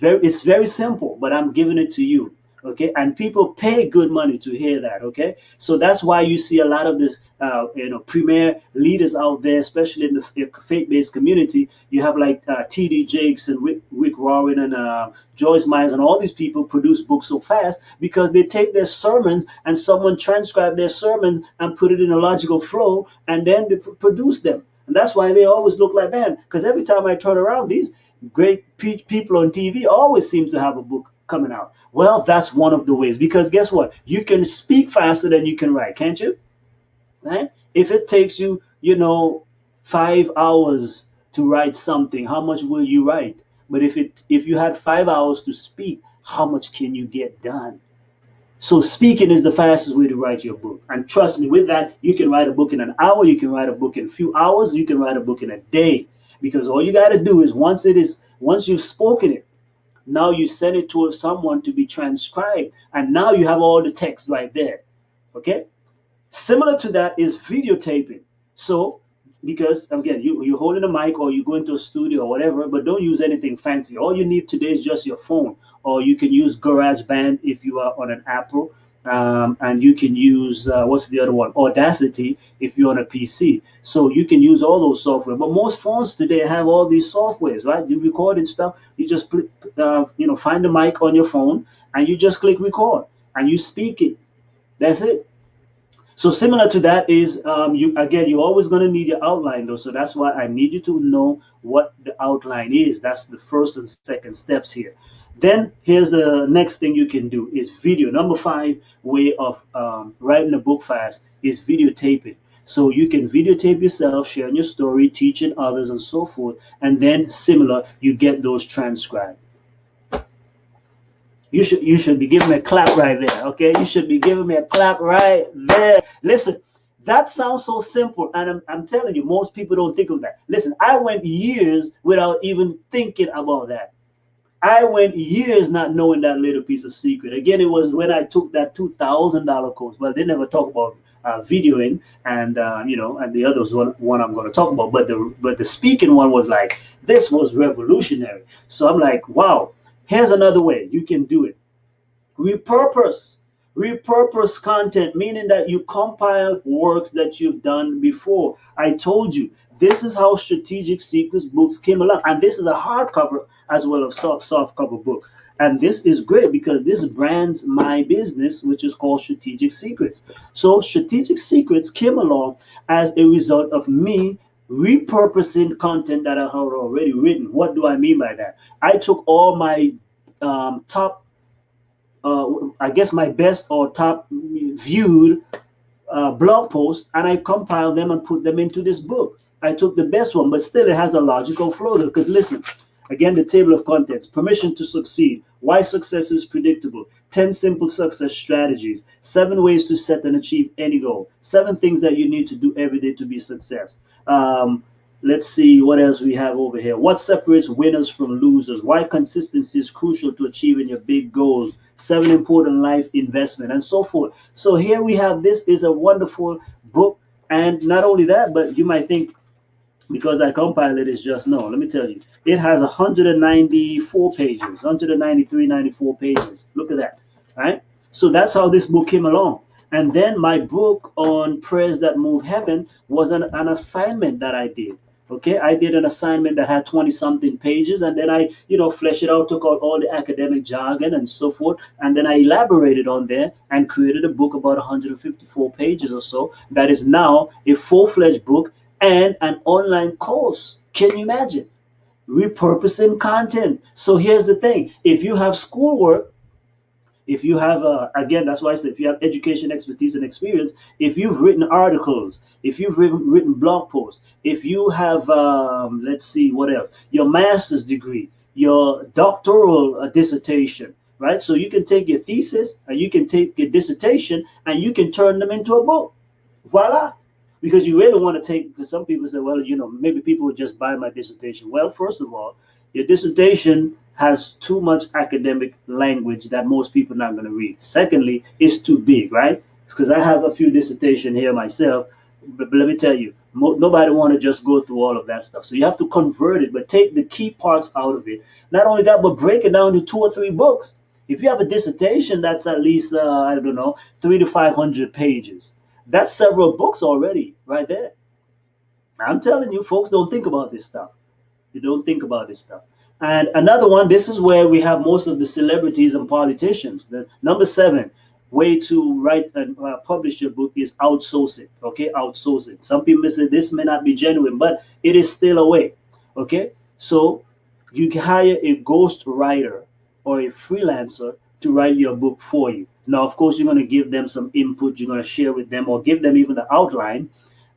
It's very simple, but I'm giving it to you. Okay, and people pay good money to hear that. Okay, so that's why you see a lot of this, premier leaders out there, especially in the faith-based community. You have like T.D. Jakes and Rick Warren and Joyce Myers, and all these people produce books so fast because they take their sermons and someone transcribe their sermons and put it in a logical flow, and then they produce them. And that's why they always look like, man, because every time I turn around, these great people on TV always seem to have a book coming out. Well, that's one of the ways, because guess what? You can speak faster than you can write, can't you? Right? If it takes you, 5 hours to write something, how much will you write? But if you had 5 hours to speak, how much can you get done? So speaking is the fastest way to write your book. And trust me, with that, you can write a book in an hour, you can write a book in a few hours, you can write a book in a day. Because all you got to do is once you've spoken it, now you send it to someone to be transcribed, and now you have all the text right there. Okay? Similar to that is videotaping. So, because again, you're holding a mic or you go into a studio or whatever, but don't use anything fancy. All you need today is just your phone, or you can use GarageBand if you are on an Apple, and you can use what's the other one? Audacity if you're on a PC. So you can use all those software. But most phones today have all these softwares, right? You recording stuff. You just find the mic on your phone and you just click record and you speak it. That's it. So similar to that is you're always going to need your outline though. So that's why I need you to know what the outline is. That's the first and second steps here. Then here's the next thing you can do is video. Number 5 way of writing a book fast is videotaping. So you can videotape yourself, sharing your story, teaching others, and so forth. And then similar, you get those transcribed. You should be giving me a clap right there, okay? You should be giving me a clap right there. Listen, that sounds so simple, and I'm telling you, most people don't think of that. Listen, I went years without even thinking about that. I went years not knowing that little piece of secret. Again, it was when I took that $2,000 course. Well, they never talk about videoing, and and the others one I'm going to talk about. But the speaking one was like, this was revolutionary. So I'm like, wow. Here's another way you can do it. Repurpose. Repurpose content, meaning that you compile works that you've done before. I told you, this is how Strategic Secrets books came along. And this is a hardcover as well as soft cover book. And this is great because this brands my business, which is called Strategic Secrets. So Strategic Secrets came along as a result of me repurposing content that I had already written. What do I mean by that? I took all my top, I guess my best or top viewed blog posts, and I compiled them and put them into this book. I took the best one, but still it has a logical flow though, because listen, again, the table of contents: permission to succeed, why success is predictable, 10 simple success strategies, 7 ways to set and achieve any goal, 7 things that you need to do every day to be success. Let's see what else we have over here. What separates winners from losers? Why consistency is crucial to achieving your big goals. 7 important life investment, and so forth. So here we have, this is a wonderful book. And not only that, but you might think, because I compiled it, is just no. Let me tell you, it has 194 pages, 193, 94 pages. Look at that, right? So that's how this book came along. And then my book on prayers that move heaven was an assignment that I did. Okay, I did an assignment that had 20 something pages, and then I, fleshed it out, took out all the academic jargon and so forth, and then I elaborated on there and created a book about 154 pages or so that is now a full-fledged book and an online course. Can you imagine? Repurposing content. So here's the thing: if you have schoolwork, if you have, again, that's why I said, if you have education expertise and experience, if you've written articles, if you've written blog posts, if you have, let's see, what else, your master's degree, your doctoral dissertation, right? So you can take your thesis and you can take your dissertation and you can turn them into a book. Voila. Because you really want to take, because some people say, well, maybe people would just buy my dissertation. Well, first of all, your dissertation has too much academic language that most people are not going to read. Secondly, it's too big, right? Because I have a few dissertation here myself, but let me tell you, nobody want to just go through all of that stuff. So you have to convert it, but take the key parts out of it. Not only that, but break it down to 2 or 3 books. If you have a dissertation that's at least, I don't know, 300 to 500 pages, that's several books already right there. I'm telling you, folks don't think about this stuff. They don't think about this stuff. And another one, this is where we have most of the celebrities and politicians. The number 7 way to write and publish your book is outsource it. Okay, outsource it. Some people may say this may not be genuine, but it is still a way. Okay, so you can hire a ghost writer or a freelancer to write your book for you. Now, of course, you're going to give them some input. You're going to share with them, or give them even the outline,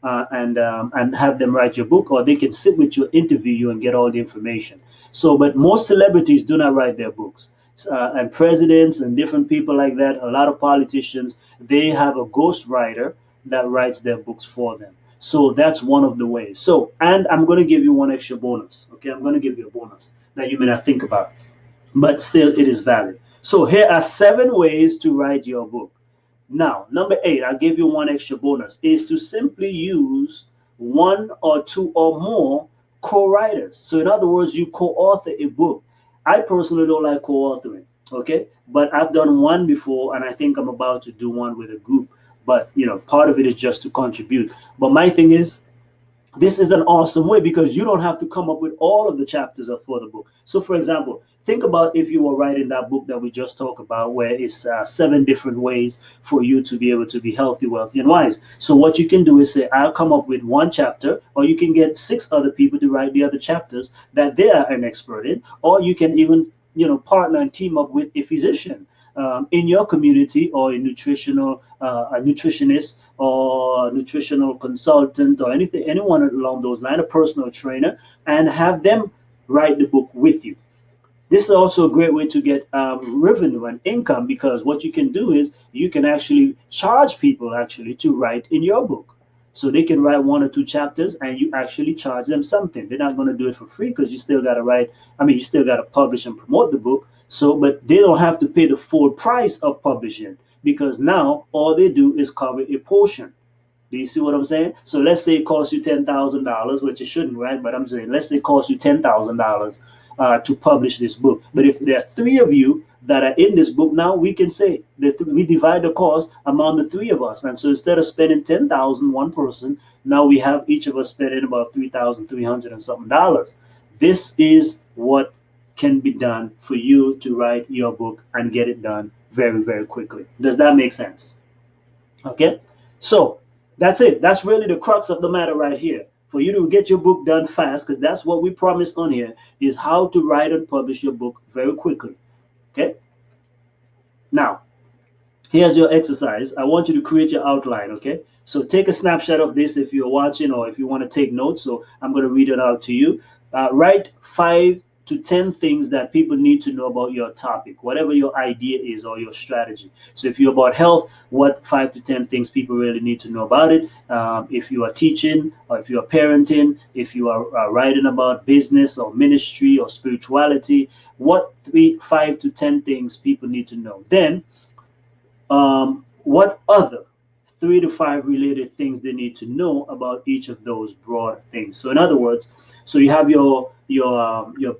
and have them write your book, or they can sit with you, interview you, and get all the information. So, but most celebrities do not write their books, and presidents and different people like that. A lot of politicians, they have a ghost writer that writes their books for them. So that's one of the ways. So, and I'm going to give you one extra bonus. Okay, I'm going to give you a bonus that you may not think about, but still it is valid. So here are 7 ways to write your book. Now, number 8, I'll give you one extra bonus, is to simply use 1 or 2 or more co-writers. So in other words, you co-author a book. I personally don't like co-authoring, okay? But I've done one before, and I think I'm about to do one with a group. But, part of it is just to contribute. But my thing is, this is an awesome way, because you don't have to come up with all of the chapters for the book. So for example, think about if you were writing that book that we just talked about, where it's 7 different ways for you to be able to be healthy, wealthy, and wise. So what you can do is say, I'll come up with 1 chapter, or you can get 6 other people to write the other chapters that they are an expert in, or you can even, partner and team up with a physician in your community, or a nutritionist, or a nutritional consultant, or anyone along those lines, a personal trainer, and have them write the book with you. This is also a great way to get revenue and income, because what you can do is you can actually charge people actually to write in your book. So they can write 1 or 2 chapters, and you actually charge them something. They're not going to do it for free, because you still got to write. You still got to publish and promote the book. So, but they don't have to pay the full price of publishing, because now all they do is cover a portion. Do you see what I'm saying? So let's say it costs you $10,000, which it shouldn't, right? But I'm saying, let's say it costs you $10,000 to publish this book. But if there are 3 of you that are in this book, now we can say that we divide the cost among the 3 of us. And so instead of spending $10,000 one person, now we have each of us spending about $3,300 and something dollars. This is what can be done for you to write your book and get it done very, very quickly. Does that make sense? Okay, so that's it. That's really the crux of the matter right here. For you to get your book done fast, because that's what we promised on here, is how to write and publish your book very quickly. Okay, now here's your exercise. I want you to create your outline. Okay, so take a snapshot of this if you're watching, or if you want to take notes. So I'm going to read it out to you. Write 5 to 10 things that people need to know about your topic, whatever your idea is or your strategy. So if you're about health, what 5 to 10 things people really need to know about it? If you are teaching, or if you are parenting, if you are writing about business or ministry or spirituality, what 5 to 10 things people need to know? Then what other 3 to 5 related things they need to know about each of those broad things. So in other words, so you have your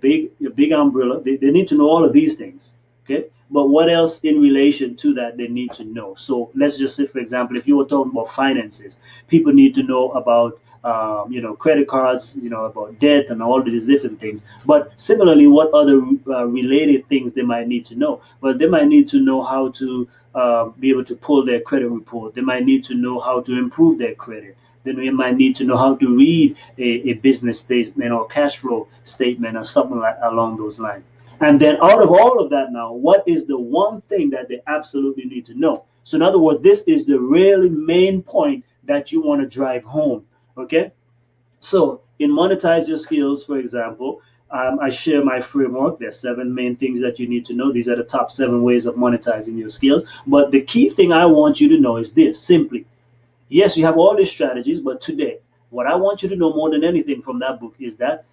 big umbrella. They need to know all of these things. Okay, but what else in relation to that they need to know? So let's just say, for example, if you were talking about finances, people need to know about credit cards, about debt and all of these different things. But similarly, what other related things they might need to know? Well, they might need to know how to be able to pull their credit report. They might need to know how to improve their credit. Then we might need to know how to read a business statement or cash flow statement or something like along those lines. And then out of all of that now, what is the one thing that they absolutely need to know? So in other words, this is the really main point that you want to drive home. Okay. So in Monetize Your Skills, for example, I share my framework. There's 7 main things that you need to know. These are the top 7 ways of monetizing your skills. But the key thing I want you to know is this simply. Yes, you have all these strategies, but today, what I want you to know more than anything from that book is that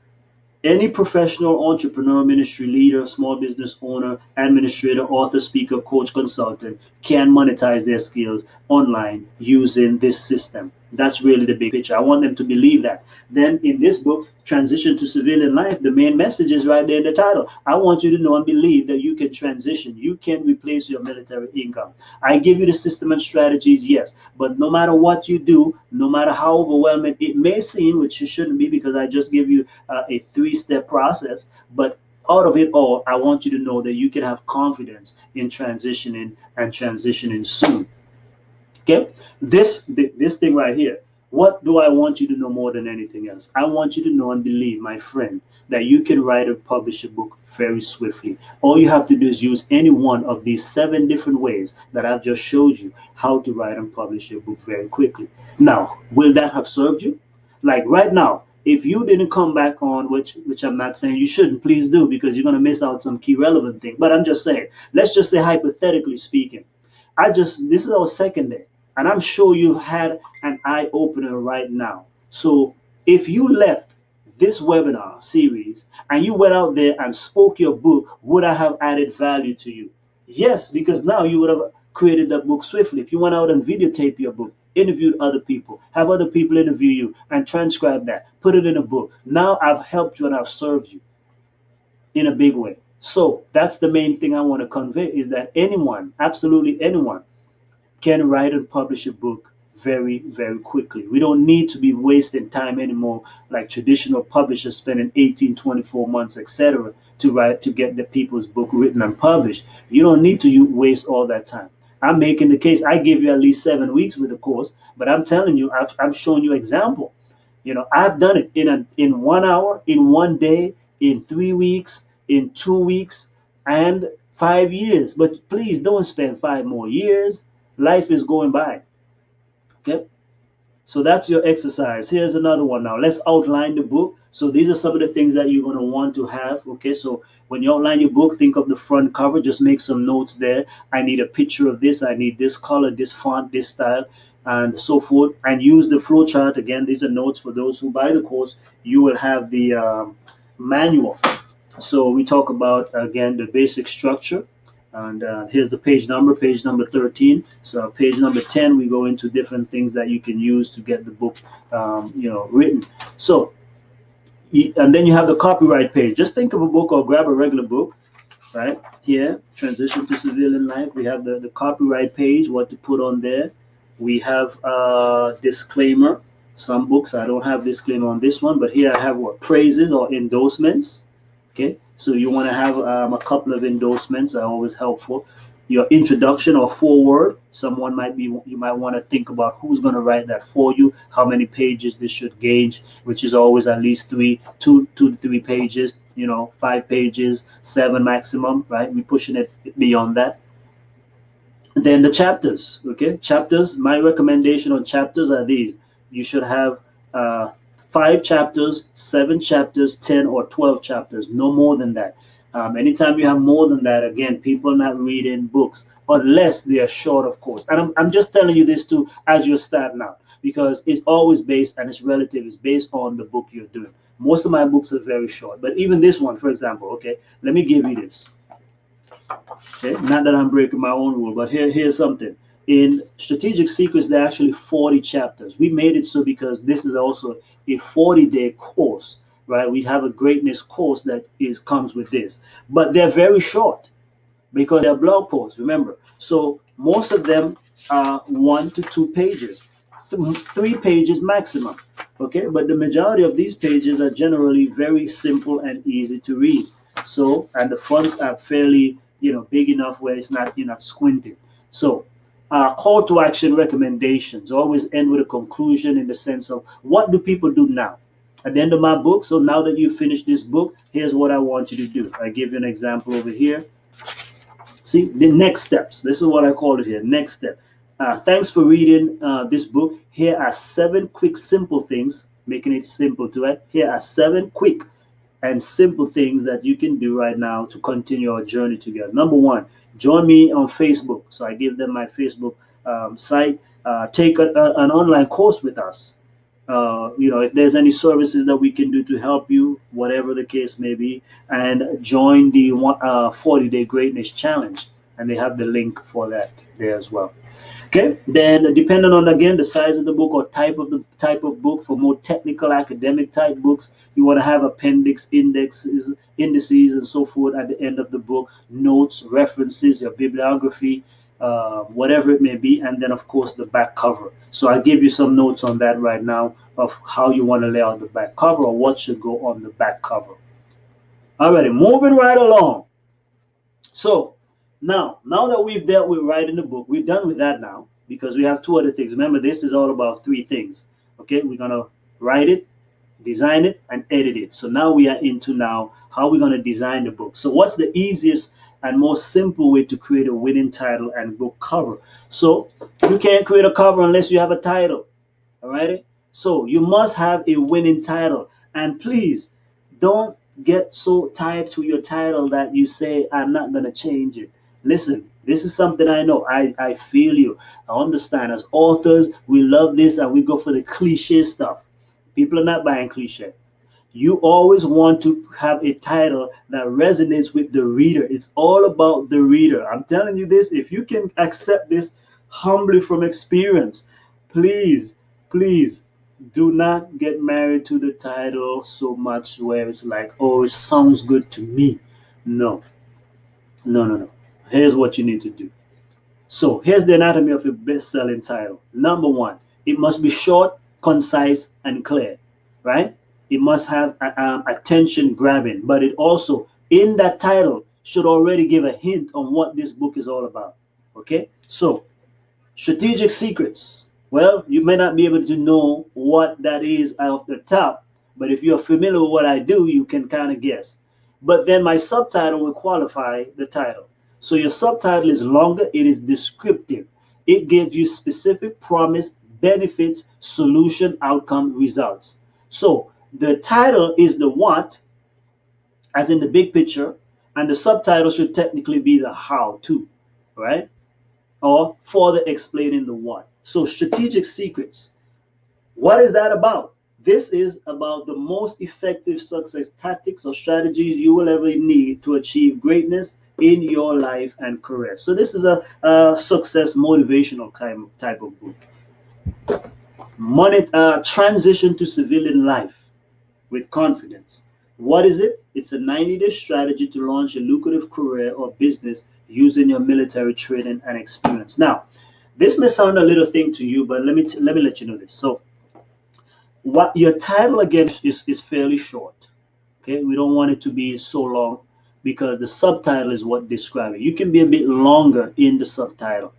any professional, entrepreneur, ministry leader, small business owner, administrator, author, speaker, coach, consultant can monetize their skills online using this system. That's really the big picture. I want them to believe that. Then in this book, Transition to Civilian Life, the main message is right there in the title. I want you to know and believe that you can transition. You can replace your military income. I give you the system and strategies, yes. But no matter what you do, no matter how overwhelming it may seem, which it shouldn't be because I just give you a 3-step process, but out of it all, I want you to know that you can have confidence in transitioning and transitioning soon. Okay, this thing right here. What do I want you to know more than anything else? I want you to know and believe, my friend, that you can write and publish a book very swiftly. All you have to do is use any one of these 7 different ways that I've just showed you how to write and publish your book very quickly. Now, will that have served you? Like right now, if you didn't come back on, which I'm not saying you shouldn't, please do, because you're going to miss out some key relevant thing. But I'm just saying, let's just say hypothetically speaking, this is our 2nd day, and I'm sure you had an eye opener right now. So if you left this webinar series and you went out there and spoke your book, would I have added value to you? Yes, because now you would have created that book swiftly. If you went out and videotape your book, interviewed other people, have other people interview you and transcribe that, put it in a book. Now I've helped you and I've served you in a big way. So that's the main thing I want to convey, is that anyone, absolutely anyone, can write and publish a book very, very quickly. We don't need to be wasting time anymore like traditional publishers spending 18, 24 months, etc. to get the people's book written and published. You don't need to waste all that time. I'm making the case. I give you at least 7 weeks with the course, but I'm telling you, I'm showing you example. I've done it in 1 hour, in 1 day, in 3 weeks, in 2 weeks, and 5 years. But please don't spend 5 more years. Life is going by. Okay, so that's your exercise. Here's another one. Now let's outline the book. So these are some of the things that you're going to want to have. Okay, so when you outline your book, think of the front cover. Just make some notes there. I need a picture of this. I need this color, this font, this style, and so forth. And use the flow chart. Again, these are notes for those who buy the course. You will have the manual. So we talk about, again, the basic structure. And here's the page number 13. So page number 10, we go into different things that you can use to get the book written. So and then you have the copyright page. Just think of a book or grab a regular book right here, Transition to Civilian Life. We have the copyright page, what to put on there. We have a disclaimer. Some books I don't have disclaimer on this one, but here I have what praises or endorsements. Okay, so you want to have a couple of endorsements are always helpful. Your introduction or foreword. You might want to think about who's going to write that for you, how many pages this should gauge, which is always at least 2 to 3 pages, 5 pages, 7 maximum, right? We're pushing it beyond that. Then the chapters. Okay, chapters. My recommendation on chapters are these. You should have 5 chapters, 7 chapters, 10 or 12 chapters, no more than that. Anytime you have more than that, again, people are not reading books unless they are short, of course. And I'm just telling you this too as you're starting out, because it's always based and it's relative. It's based on the book you're doing. Most of my books are very short, but even this one, for example, okay, let me give you this. Okay, not that I'm breaking my own rule, but here's something. In Strategic Secrets, there are actually 40 chapters. We made it so because this is also a 40-day course, right? We have a greatness course that comes with this, but they're very short because they're blog posts. Remember, so most of them are 1 to 2 pages, 3 pages maximum. Okay, but the majority of these pages are generally very simple and easy to read. So, and the fonts are fairly, big enough where it's not, you're not squinting. So, call to action recommendations always end with a conclusion in the sense of what do people do now? At the end of my book, so now that you finished this book, here's what I want you to do. I give you an example over here. See, the next steps. This is what I call it here. Next step. Thanks for reading this book. Here are 7 quick, simple things, making it simple to it. Here are 7 quick and simple things that you can do right now to continue our journey together. Number 1, join me on Facebook. So I give them my Facebook site. Take an online course with us. If there's any services that we can do to help you, whatever the case may be, and join the 40-day greatness challenge. And they have the link for that there as well. Okay, then depending on again the size of the book or type of book, for more technical academic type books, you want to have appendix, indices, and so forth at the end of the book, notes, references, your bibliography, whatever it may be, and then of course the back cover. So I give you some notes on that right now of how you want to lay out the back cover or what should go on the back cover. Alrighty, moving right along. So now that we've dealt with writing the book, we're done with that now because we have 2 other things. Remember, this is all about 3 things. Okay, we're gonna write it, design it, and edit it. So now we are into how we're gonna design the book. So what's the easiest and most simple way to create a winning title and book cover? So you can't create a cover unless you have a title. Alrighty. So you must have a winning title, and please don't get so tied to your title that you say, I'm not going to change it. Listen, this is something I know. I feel you. I understand. As authors, we love this and we go for the cliche stuff. People are not buying cliche. You always want to have a title that resonates with the reader. It's all about the reader. I'm telling you this. If you can accept this humbly from experience, please, please do not get married to the title so much where it's like, oh, it sounds good to me. No, no, no, no. Here's what you need to do. So here's the anatomy of a best-selling title. Number 1, it must be short, concise, and clear, right? It must have attention grabbing, but it also, in that title, should already give a hint on what this book is all about. Okay, so Strategic Secrets. Well, you may not be able to know what that is off the top, but if you're familiar with what I do, you can kind of guess. But then my subtitle will qualify the title. So your subtitle is longer, it is descriptive. It gives you specific promise, benefits, solution, outcome, results. So the title is the what, as in the big picture, and the subtitle should technically be the how to, right? Or further explaining the what. So Strategic Secrets. What is that about? This is about the most effective success tactics or strategies you will ever need to achieve greatness in your life and career. So this is a success motivational type of book. Transition to civilian life with confidence. What is it? It's a 90-day strategy to launch a lucrative career or business using your military training and experience. Now, this may sound a little thing to you, but let me let you know this. So, what your title again is fairly short. Okay, we don't want it to be so long because the subtitle is what describes it. You can be a bit longer in the subtitle.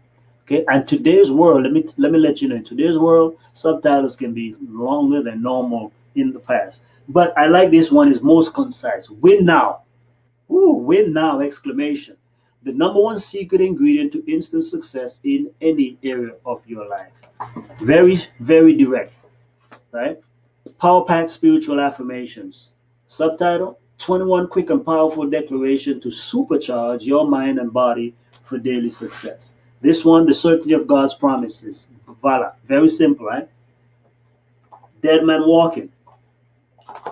Okay, and today's world, let me let you know, in today's world, subtitles can be longer than normal in the past. But I like this one, is most concise. Win now. Ooh, win now! Exclamation. The number 1 secret ingredient to instant success in any area of your life. Very, very direct, right? Power Pack Spiritual Affirmations. Subtitle: 21 Quick and Powerful Declaration to Supercharge Your Mind and Body for Daily Success. This one, The Certainty of God's Promises. Voila. Very simple, right? Dead Man Walking.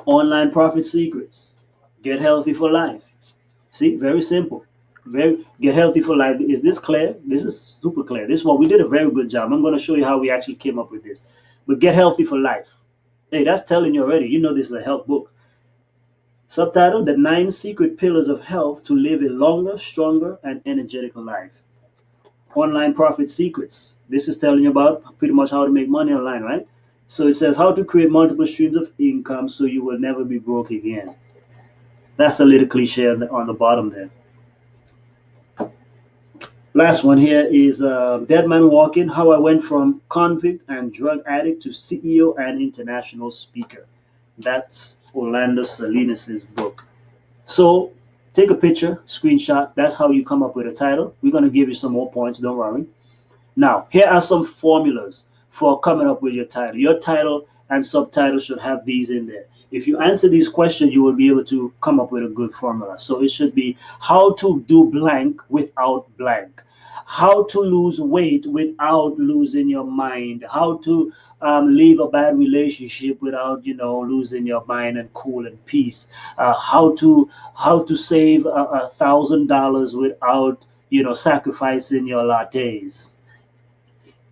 Online Profit Secrets. Get Healthy for Life. See, very simple. Very Get Healthy for Life. Is this clear? This is super clear. This one, we did a very good job. I'm going to show you how we actually came up with this. But Get Healthy for Life. Hey, that's telling you already. You know this is a health book. Subtitle: The 9 Secret Pillars of Health to Live a Longer, Stronger, and Energetic Life. Online Profit Secrets. This is telling you about pretty much how to make money online, right? So it says how to create multiple streams of income so you will never be broke again. That's a little cliche on the bottom there. Last one here is Dead Man Walking: How I Went from Convict and Drug Addict to CEO and International Speaker. That's Orlando Salinas' book. So take a picture, screenshot. That's how you come up with a title. We're going to give you some more points, don't worry. Now, here are some formulas for coming up with your title. Your title and subtitle should have these in there. If you answer these questions, you will be able to come up with a good formula. So it should be how to do blank without blank, how to lose weight without losing your mind, how to leave a bad relationship without losing your mind and cool and peace, how to save $1,000 without sacrificing your lattes.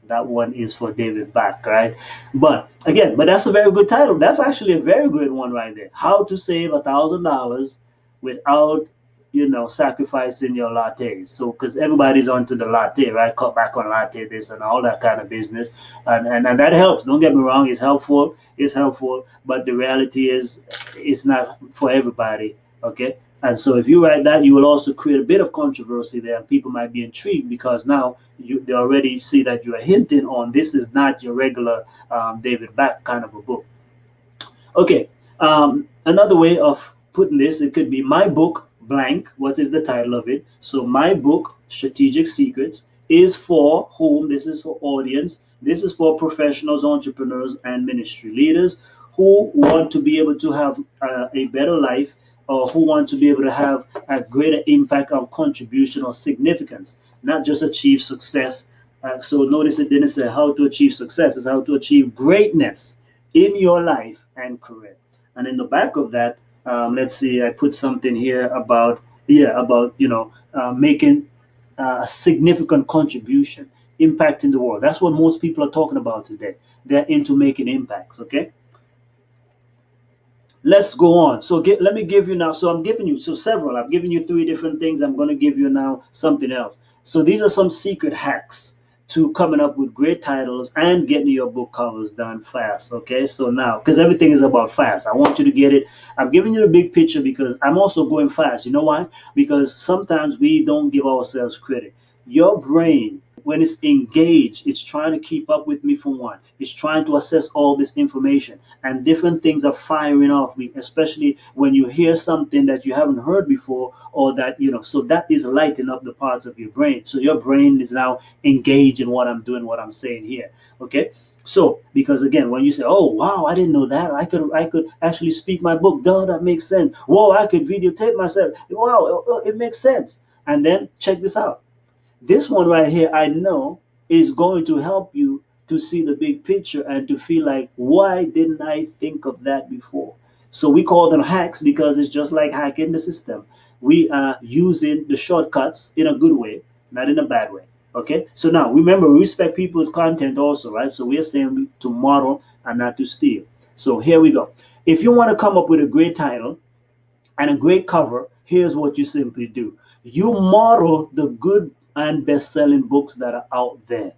That one is for David Bach, right? But again, that's a very good title. That's actually a very good one right there. How to save $1,000 without sacrificing your lattes. So because everybody's onto the latte, right? Cut back on latte, this and all that kind of business. And that helps. Don't get me wrong, it's helpful. It's helpful, but the reality is it's not for everybody. Okay. And so if you write that, you will also create a bit of controversy there, and people might be intrigued because now they already see that you are hinting on this is not your regular David Bach kind of a book. Okay, another way of putting this, it could be my book blank. What is the title of it? So my book, Strategic Secrets, is for whom? This is for audience. This is for professionals, entrepreneurs, and ministry leaders who want to be able to have a better life, or who want to be able to have a greater impact or contribution or significance, not just achieve success. So notice it didn't say how to achieve success, it's how to achieve greatness in your life and career. And in the back of that, let's see, I put something here about making a significant contribution, impacting the world. That's what most people are talking about today. They're into making impacts. Okay. Let's go on. So let me give you now. So I'm giving you several. I've given you 3 different things. I'm going to give you now something else. So these are some secret hacks to coming up with great titles and getting your book covers done fast. Okay, so now, because everything is about fast, I want you to get it. I'm giving you the big picture because I'm also going fast. You know why? Because sometimes we don't give ourselves credit. Your brain, when it's engaged, it's trying to keep up with me for one. It's trying to assess all this information, and different things are firing off, especially when you hear something that you haven't heard before, or that, so that is lighting up the parts of your brain. So your brain is now engaged in what I'm doing, what I'm saying here. Okay. So, because again, when you say, "Oh wow, I didn't know that. I could actually speak my book." Duh, that makes sense. Whoa, I could videotape myself. Wow, it makes sense. And then check this out. This one right here, I know, is going to help you to see the big picture and to feel like, why didn't I think of that before? So we call them hacks because it's just like hacking the system. We are using the shortcuts in a good way, not in a bad way. Okay. So now remember, we respect people's content also, right? So we are saying to model and not to steal. So here we go. If you want to come up with a great title and a great cover, here's what you simply do. You model the good and best-selling books that are out there.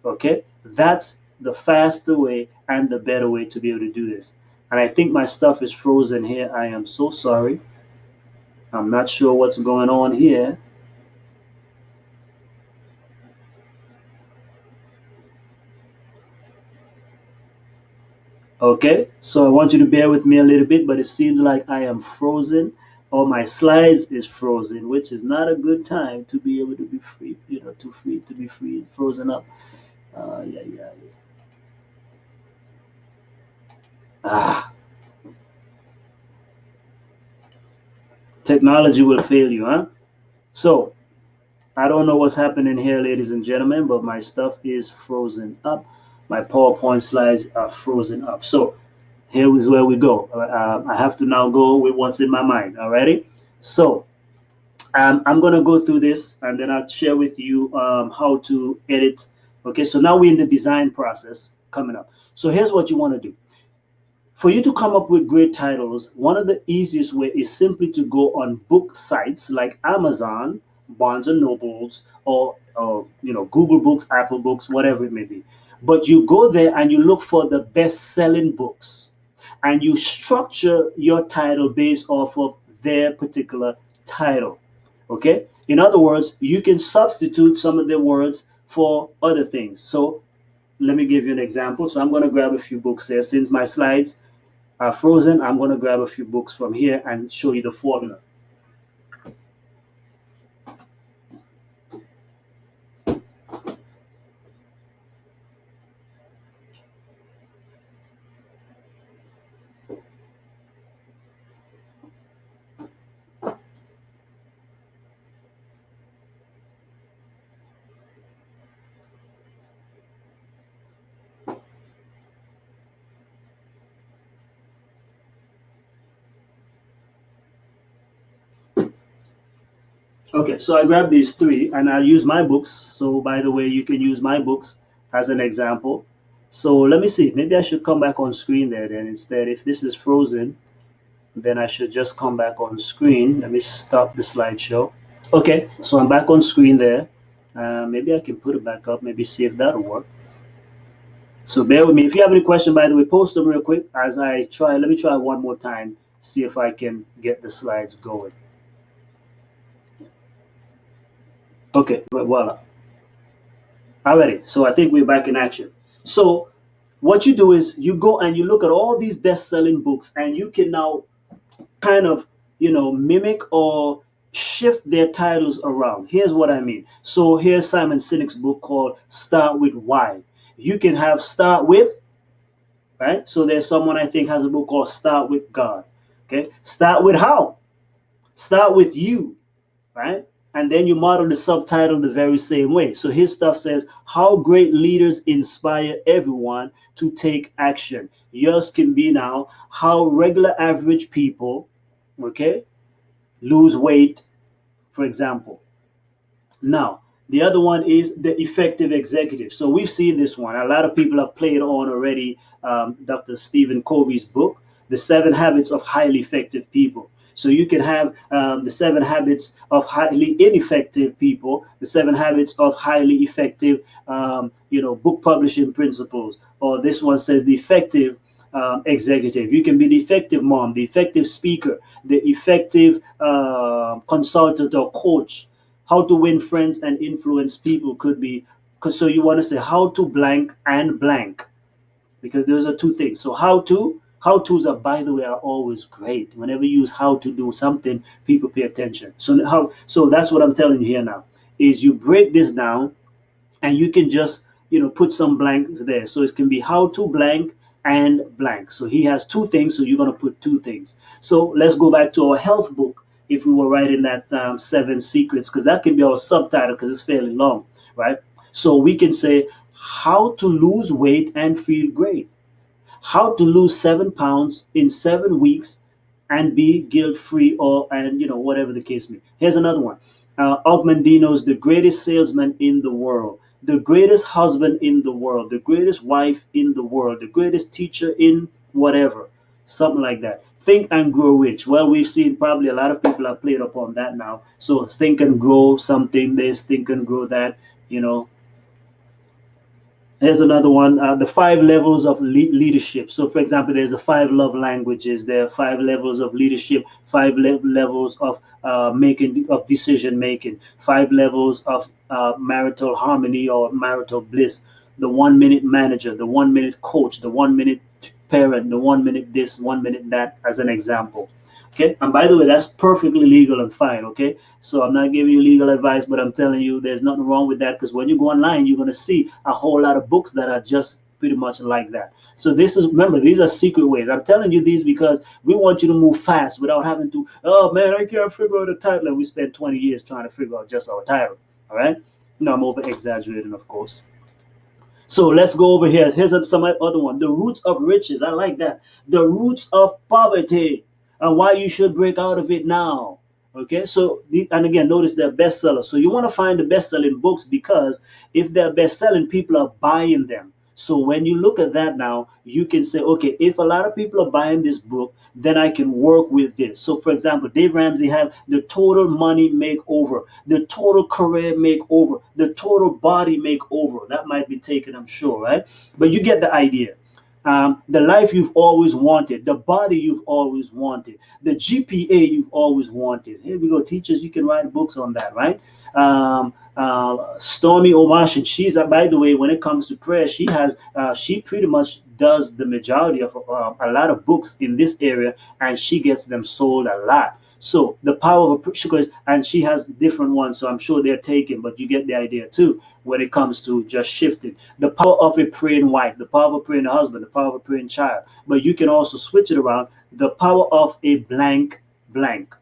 Okay, that's the faster way and the better way to be able to do this. And I think my stuff is frozen here. I am so sorry. I'm not sure what's going on here. Okay, so I want you to bear with me a little bit, but it seems like I am frozen, or my slides is frozen, which is not a good time to be able to be free, to be free, frozen up. Yeah, yeah, yeah. Technology will fail you, huh? So I don't know what's happening here, ladies and gentlemen, but my stuff is frozen up. My PowerPoint slides are frozen up. So here is where we go. I have to now go with what's in my mind. Alrighty. So I'm gonna go through this and then I'll share with you how to edit. Okay. So now we're in the design process coming up. So here's what you want to do. For you to come up with great titles, one of the easiest way is simply to go on book sites like Amazon, Barnes and Nobles, or Google Books, Apple Books, whatever it may be. But you go there and you look for the best-selling books, and you structure your title based off of their particular title. Okay. In other words, you can substitute some of the words for other things. So let me give you an example. So I'm going to grab a few books here since my slides are frozen. I'm going to grab a few books from here and show you the formula. Okay, so I grabbed these three and I'll use my books. So by the way, you can use my books as an example. So let me see, maybe I should come back on screen there then instead. If this is frozen, then I should just come back on screen. Let me stop the slideshow. Okay, so I'm back on screen there. Maybe I can put it back up, maybe see if that'll work. So bear with me. If you have any question, by the way, post them real quick as I try. Let me try one more time, see if I can get the slides going. Okay, voila. Alrighty, so I think we're back in action. So what you do is you go and you look at all these best-selling books and you can now kind of, mimic or shift their titles around. Here's what I mean. So here's Simon Sinek's book called Start With Why. You can have Start With, right? So there's someone I think has a book called Start With God. Okay, Start With How? Start With You, right? And then you model the subtitle the very same way. So his stuff says, how great leaders inspire everyone to take action. Yours can be now, how regular average people, okay, lose weight, for example. Now, the other one is the effective executive. So we've seen this one. A lot of people have played on already Dr. Stephen Covey's book, The 7 Habits of Highly Effective People. So you can have the 7 habits of highly ineffective people, the 7 habits of highly effective, book publishing principles. Or this one says the effective executive. You can be the effective mom, the effective speaker, the effective consultant or coach. How to win friends and influence people could be, so you want to say how to blank and blank, because those are two things. So how-tos are, by the way, are always great. Whenever you use how to do something, people pay attention. So that's what I'm telling you here now, is you break this down and you can just, put some blanks there. So it can be how to blank and blank. So he has two things, so you're going to put two things. So let's go back to our health book. If we were writing that 7 secrets, because that can be our subtitle because it's fairly long, right? So we can say how to lose weight and feel great. How to lose 7 pounds in 7 weeks and be guilt-free, and whatever the case may be. Here's another one. Og Mandino's The Greatest Salesman in the World, the greatest husband in the world, the greatest wife in the world, the greatest teacher in whatever, something like that. Think and Grow Rich. Well, we've seen probably a lot of people have played upon that now. So think and grow something, this, think and grow that, Here's another one, the 5 levels of leadership. So for example, there's the 5 love languages, there are 5 levels of leadership, 5 levels of decision making, 5 levels of marital harmony or marital bliss, the 1-minute manager, the 1-minute coach, the 1-minute parent, the 1-minute this, 1-minute that, as an example. Okay, and by the way, that's perfectly legal and fine. Okay, so I'm not giving you legal advice, but I'm telling you there's nothing wrong with that, because when you go online, you're going to see a whole lot of books that are just pretty much like that. So this is, remember, these are secret ways. I'm telling you these because we want you to move fast without having to, oh man, I can't figure out a title, and we spent 20 years trying to figure out just our title. All right. No, I'm over exaggerating, of course. So let's go over here. Here's some other one. The roots of riches. I like that. The roots of poverty and why you should break out of it now. Okay, so and again, notice they're bestsellers. So you want to find the best-selling books because if they're best-selling, people are buying them. So when you look at that now, you can say, okay, if a lot of people are buying this book, then I can work with this. So for example, Dave Ramsey have the total money makeover, the total career makeover, the total body makeover. That might be taken, I'm sure, right? But you get the idea. The life you've always wanted, the body you've always wanted, the GPA you've always wanted. Here we go, teachers, you can write books on that, right? Stormy Omartian, she's by the way, when it comes to prayer, she pretty much does the majority of a lot of books in this area, and she gets them sold a lot. So the power of and she has different ones, so I'm sure they're taken, but you get the idea too when it comes to just shifting. The power of a praying wife, the power of a praying husband, the power of a praying child. But you can also switch it around. The power of a blank blank,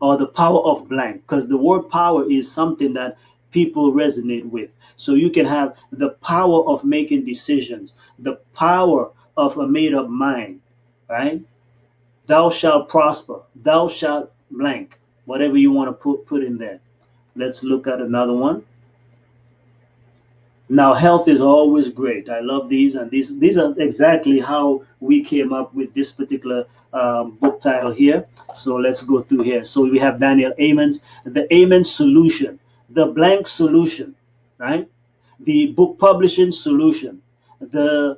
or the power of blank, because the word power is something that people resonate with. So you can have the power of making decisions, the power of a made up mind, right? Thou shalt prosper, thou shalt blank, whatever you want to put in there. Let's look at another one. Now, health is always great. I love these, and these are exactly how we came up with this particular book title here. So let's go through here. So we have Daniel Amen's The Amen Solution, The Blank Solution, right? The book publishing solution, the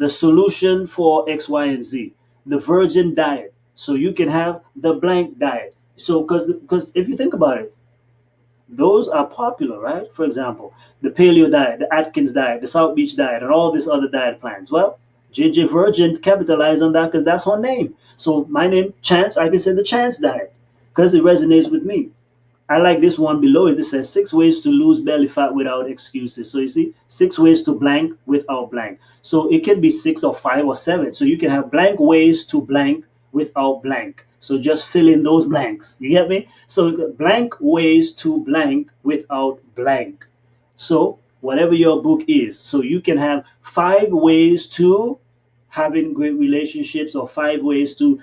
solution for X, Y, and Z, the virgin diet. So you can have the blank diet. So because if you think about it, those are popular, right? For example, the paleo diet, the Atkins diet, the South Beach diet, and all these other diet plans. Well, JJ Virgin capitalized on that because that's her name. So my name, Chance, I can say the Chance diet because it resonates with me. I like this one below it. It says 6 ways to lose belly fat without excuses. So you see, 6 ways to blank without blank. So it can be 6 or 5 or 7. So you can have blank ways to blank without blank. So just fill in those blanks. You get me? So blank ways to blank without blank. So whatever your book is, so you can have 5 ways to having great relationships, or 5 ways to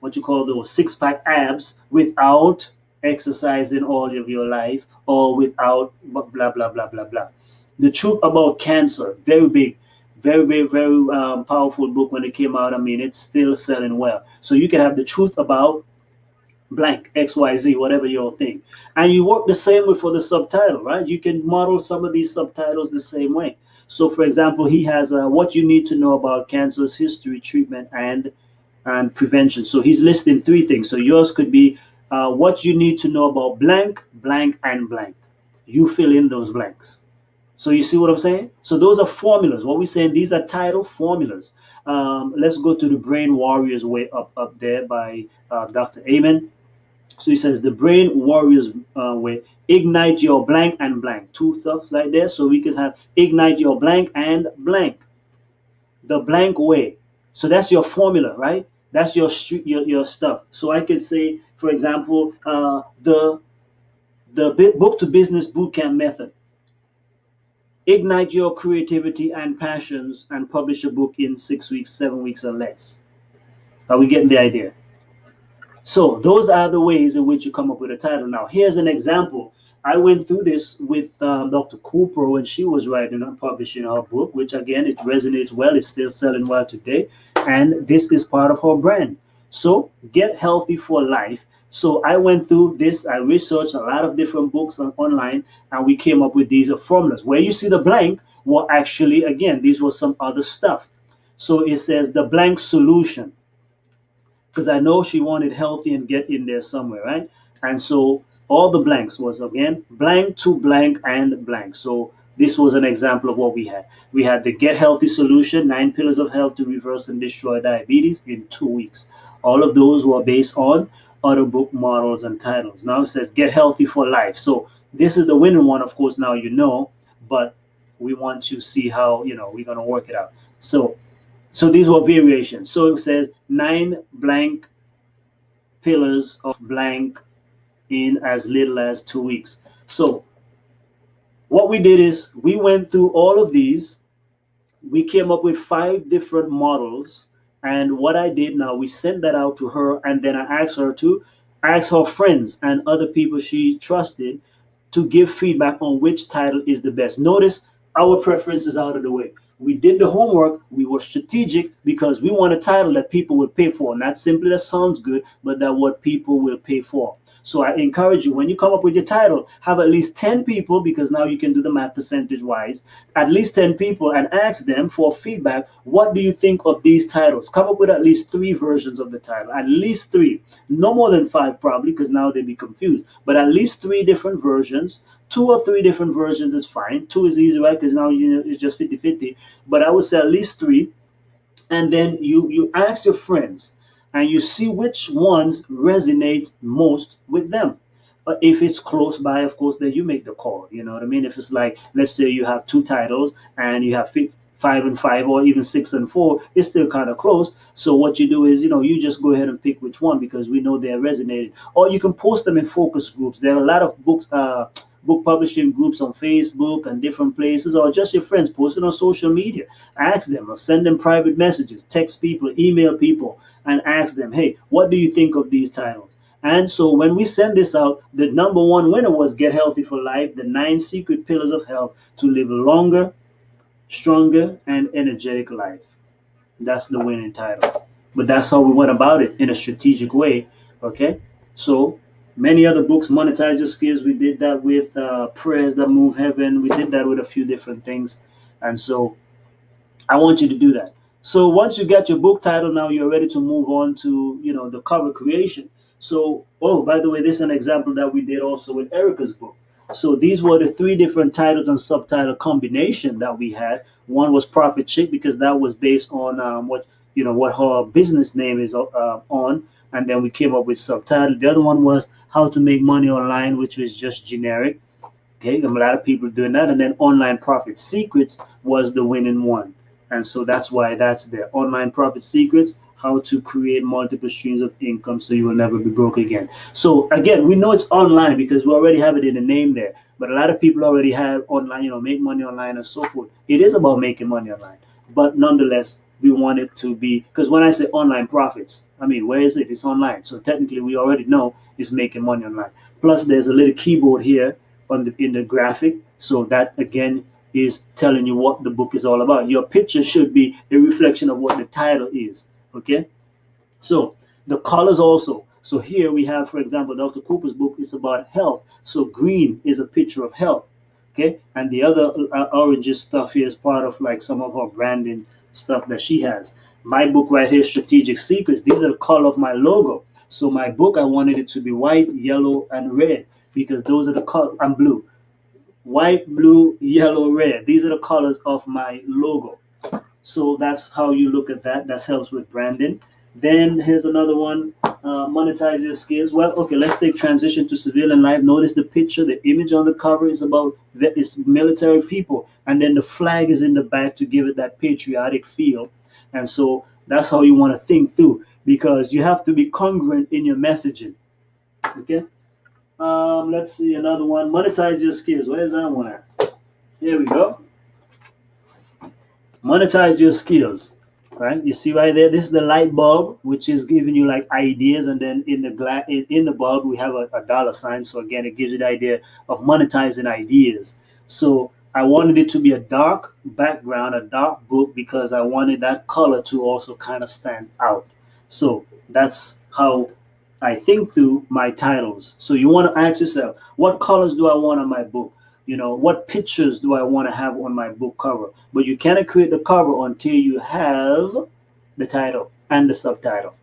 what you call those 6-pack abs without exercising all of your life, or without blah blah blah blah blah. The truth about cancer, very big, very very very powerful book when it came out. I mean, it's still selling well. So you can have the truth about blank XYZ, whatever your thing, and you work the same way for the subtitle, right? You can model some of these subtitles the same way. So for example, he has what you need to know about cancer's history, treatment, and prevention. So he's listing 3 things. So yours could be what you need to know about blank, blank, and blank. You fill in those blanks. So you see what I'm saying? So those are formulas. What we're saying, these are title formulas. Let's go to the Brain Warriors Way up there by Dr. Amen. So he says the Brain Warriors Way. Ignite your blank and blank. 2 stuff like that. So we can have ignite your blank and blank. The blank way. So that's your formula, right? That's your stuff. So I could say, for example, the book to business bootcamp method. Ignite your creativity and passions and publish a book in 6 weeks, 7 weeks, or less. Are we getting the idea? So those are the ways in which you come up with a title. Now, here's an example. I went through this with Dr. Cooper when she was writing and publishing her book, which again, it resonates well. It's still selling well today. And this is part of her brand. So Get Healthy for Life. So I went through this. I researched a lot of different books online, and we came up with these formulas. Where you see the blank, well, actually, again, these were some other stuff. So it says the blank solution, because I know she wanted healthy and get in there somewhere, right? And so all the blanks was, again, blank to blank and blank. So this was an example of what we had. We had the Get Healthy Solution, 9 Pillars of Health to Reverse and Destroy Diabetes in 2 weeks. All of those were based on other book models and titles. Now it says Get Healthy for Life. So this is the winning one, of course, now you know, but we want to see how, we're going to work it out. So these were variations. So it says 9 blank pillars of blank in as little as 2 weeks. So what we did is we went through all of these. We came up with 5 different models. And what I did now, we sent that out to her, and then I asked her to ask her friends and other people she trusted to give feedback on which title is the best. Notice our preference is out of the way. We did the homework. We were strategic because we want a title that people will pay for, not simply that sounds good, but that what people will pay for. So I encourage you, when you come up with your title, have at least 10 people, because now you can do the math percentage wise, at least 10 people, and ask them for feedback. What do you think of these titles? Come up with at least 3 versions of the title, at least 3, no more than 5 probably, because now they'd be confused, but at least 3 different versions. 2 or 3 different versions is fine. 2 is easy, right? Because now it's just 50-50. But I would say at least 3, and then you ask your friends and you see which ones resonate most with them. But if it's close by, of course, then you make the call. You know what I mean? If it's like, let's say you have 2 titles and you have 5 and 5, or even 6 and 4, it's still kind of close. So what you do is, you just go ahead and pick which one, because we know they're resonating. Or you can post them in focus groups. There are a lot of book publishing groups on Facebook and different places, or just your friends post it on social media. Ask them, or send them private messages, text people, email people, and ask them, hey, what do you think of these titles? And so when we send this out, the number 1 winner was Get Healthy for Life, the 9 secret pillars of health to live a longer, stronger, and energetic life. That's the winning title. But that's how we went about it, in a strategic way. Okay. So many other books, Monetize Your Skills, we did that with Prayers That Move Heaven. We did that with a few different things. And so I want you to do that. So once you get your book title, now you're ready to move on to, the cover creation. So, oh, by the way, this is an example that we did also with Erica's book. So these were the 3 different titles and subtitle combination that we had. One was Profit Chick, because that was based on what her business name is on, and then we came up with subtitle. The other one was How to Make Money Online, which was just generic. Okay, a lot of people doing that, and then Online Profit Secrets was the winning one, and so that's why that's there. Online Profit Secrets, how to create multiple streams of income so you will never be broke again. So again, we know it's online because we already have it in the name there, but a lot of people already have online, make money online and so forth. It is about making money online, but nonetheless, we want it to be, because when I say online profits, I mean, where is it? It's online. So technically we already know it's making money online. Plus there's a little keyboard here in the graphic. So that again is telling you what the book is all about. Your picture should be a reflection of what the title is. Okay. So the colors also. So here we have, for example, Dr. Cooper's book is about health. So green is a picture of health. Okay. And the other oranges stuff here is part of like some of her branding stuff that she has. My book right here, Strategic Secrets, these are the color of my logo. So my book, I wanted it to be white, yellow, and red, because those are the color. And blue. White, blue, yellow, red. These are the colors of my logo. So that's how you look at that. That helps with branding. Then here's another one, Monetize Your Skills. Well, okay, let's take Transition to Civilian Life. Notice the picture, the image on the cover is about it's military people, and then the flag is in the back to give it that patriotic feel. And so that's how you want to think through, because you have to be congruent in your messaging. Okay. Let's see another one. Monetize Your Skills. Where's that one at? Here we go. Monetize your skills. Right? You see right there. This is the light bulb, which is giving you like ideas, and then in the bulb we have a dollar sign. So again, it gives you the idea of monetizing ideas. So I wanted it to be a dark background, a dark book, because I wanted that color to also kind of stand out. So that's how I think through my titles. So you want to ask yourself, what colors do I want on my book? What pictures do I want to have on my book cover? But you cannot create the cover until you have the title and the subtitle.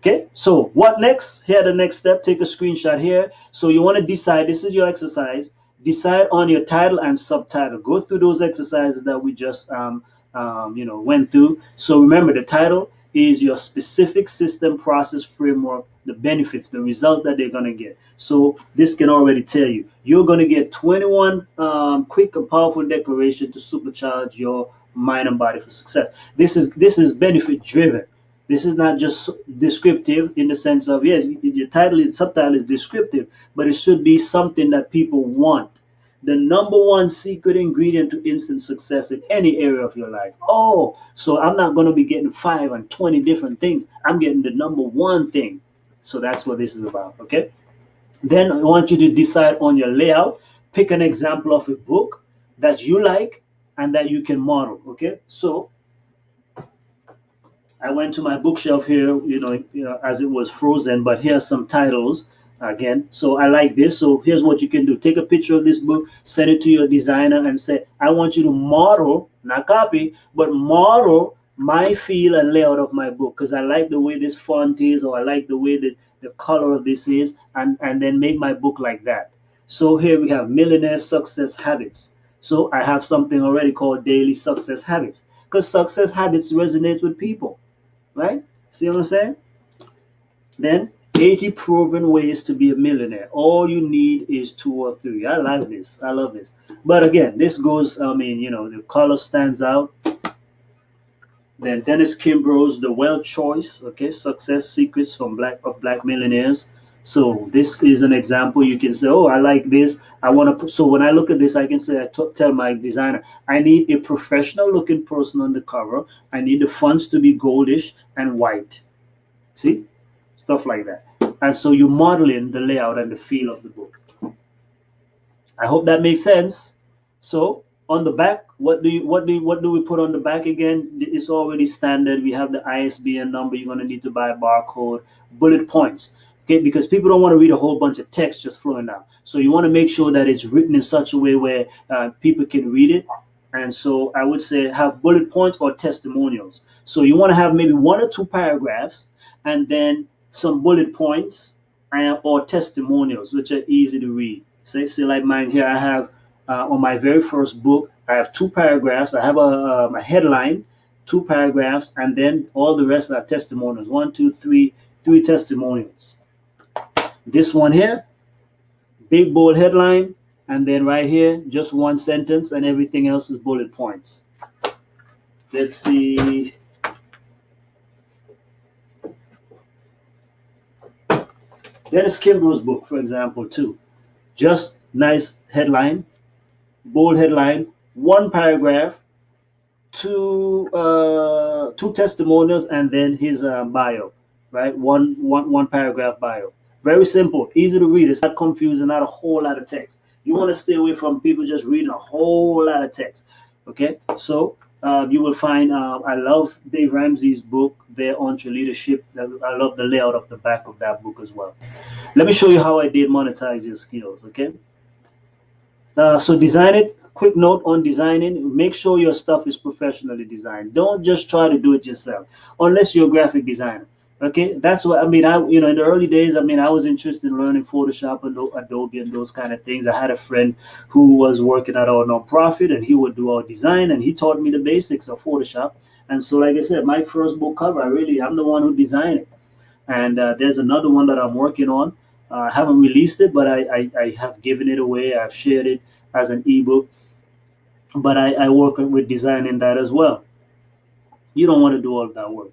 Okay, so what next? Here, the next step, take a screenshot here. So you want to decide, this is your exercise, decide on your title and subtitle. Go through those exercises that we just went through. So remember, the title is your specific system, process, framework, the benefits, the result that they're going to get. So this can already tell you you're going to get 21 quick and powerful declaration to supercharge your mind and body for success. This is benefit driven. This is not just descriptive in the sense of, yeah, your title is subtitle is descriptive, but it should be something that people want. The number one secret ingredient to instant success in any area of your life. Oh, so I'm not going to be getting 5 and 20 different things. I'm getting the number one thing. So that's what this is about. Okay. Then I want you to decide on your layout. Pick an example of a book that you like and that you can model. Okay. So I went to my bookshelf here, as it was frozen, but here's some titles again. So I like this. So here's what you can do. Take a picture of this book, send it to your designer and say, I want you to model, not copy, but model my feel and layout of my book because I like the way this font is, or I like the way that the color of this is, and then make my book like that. So here we have Millionaire Success Habits. So I have something already called Daily Success Habits because success habits resonate with people. Right? See what I'm saying? Then 80 proven ways to be a millionaire. All you need is 2 or 3. I like this. I love this. But again, this goes, the color stands out. Then Dennis Kimbro's The Wealth Choice, okay, Success Secrets from Black Millionaires. So this is an example. You can say, oh, I like this. I want to put, so when I look at this, I can say, tell my designer, I need a professional looking person on the cover. I need the fonts to be goldish and white. See, stuff like that. And so you model in the layout and the feel of the book. I hope that makes sense. So on the back, what do we put on the back again? It's already standard. We have the ISBN number. You're going to need to buy a barcode, bullet points. Okay, because people don't want to read a whole bunch of text just flowing down. So you want to make sure that it's written in such a way where people can read it. And so I would say have bullet points or testimonials. So you want to have maybe 1 or 2 paragraphs and then some bullet points or testimonials, which are easy to read. Say like mine here, I have on my very first book, I have 2 paragraphs. I have a headline, 2 paragraphs, and then all the rest are testimonials. 1, 2, 3 testimonials. This one here, big bold headline, and then right here, just 1 sentence, and everything else is bullet points. Let's see. Dennis Kimbro's book, for example, too. Just nice headline, bold headline, 1 paragraph, 2 testimonials, and then his bio, right? One paragraph bio. Very simple, easy to read. It's not confusing, not a whole lot of text. You want to stay away from people just reading a whole lot of text. Okay, so you will find I love Dave Ramsey's book, Their EntreLeadership. I love the layout of the back of that book as well. Let me show you how I did monetize your skills. Okay, so design it. Quick note on designing: make sure your stuff is professionally designed. Don't just try to do it yourself, unless you're a graphic designer. Okay, that's what I mean. In the early days, I was interested in learning Photoshop and Adobe and those kind of things. I had a friend who was working at our nonprofit, and he would do our design, and he taught me the basics of Photoshop. And so, like I said, my first book cover, I'm the one who designed it. And there's another one that I'm working on. I haven't released it, but I have given it away. I've shared it as an ebook. But I work with designing that as well. You don't want to do all of that work,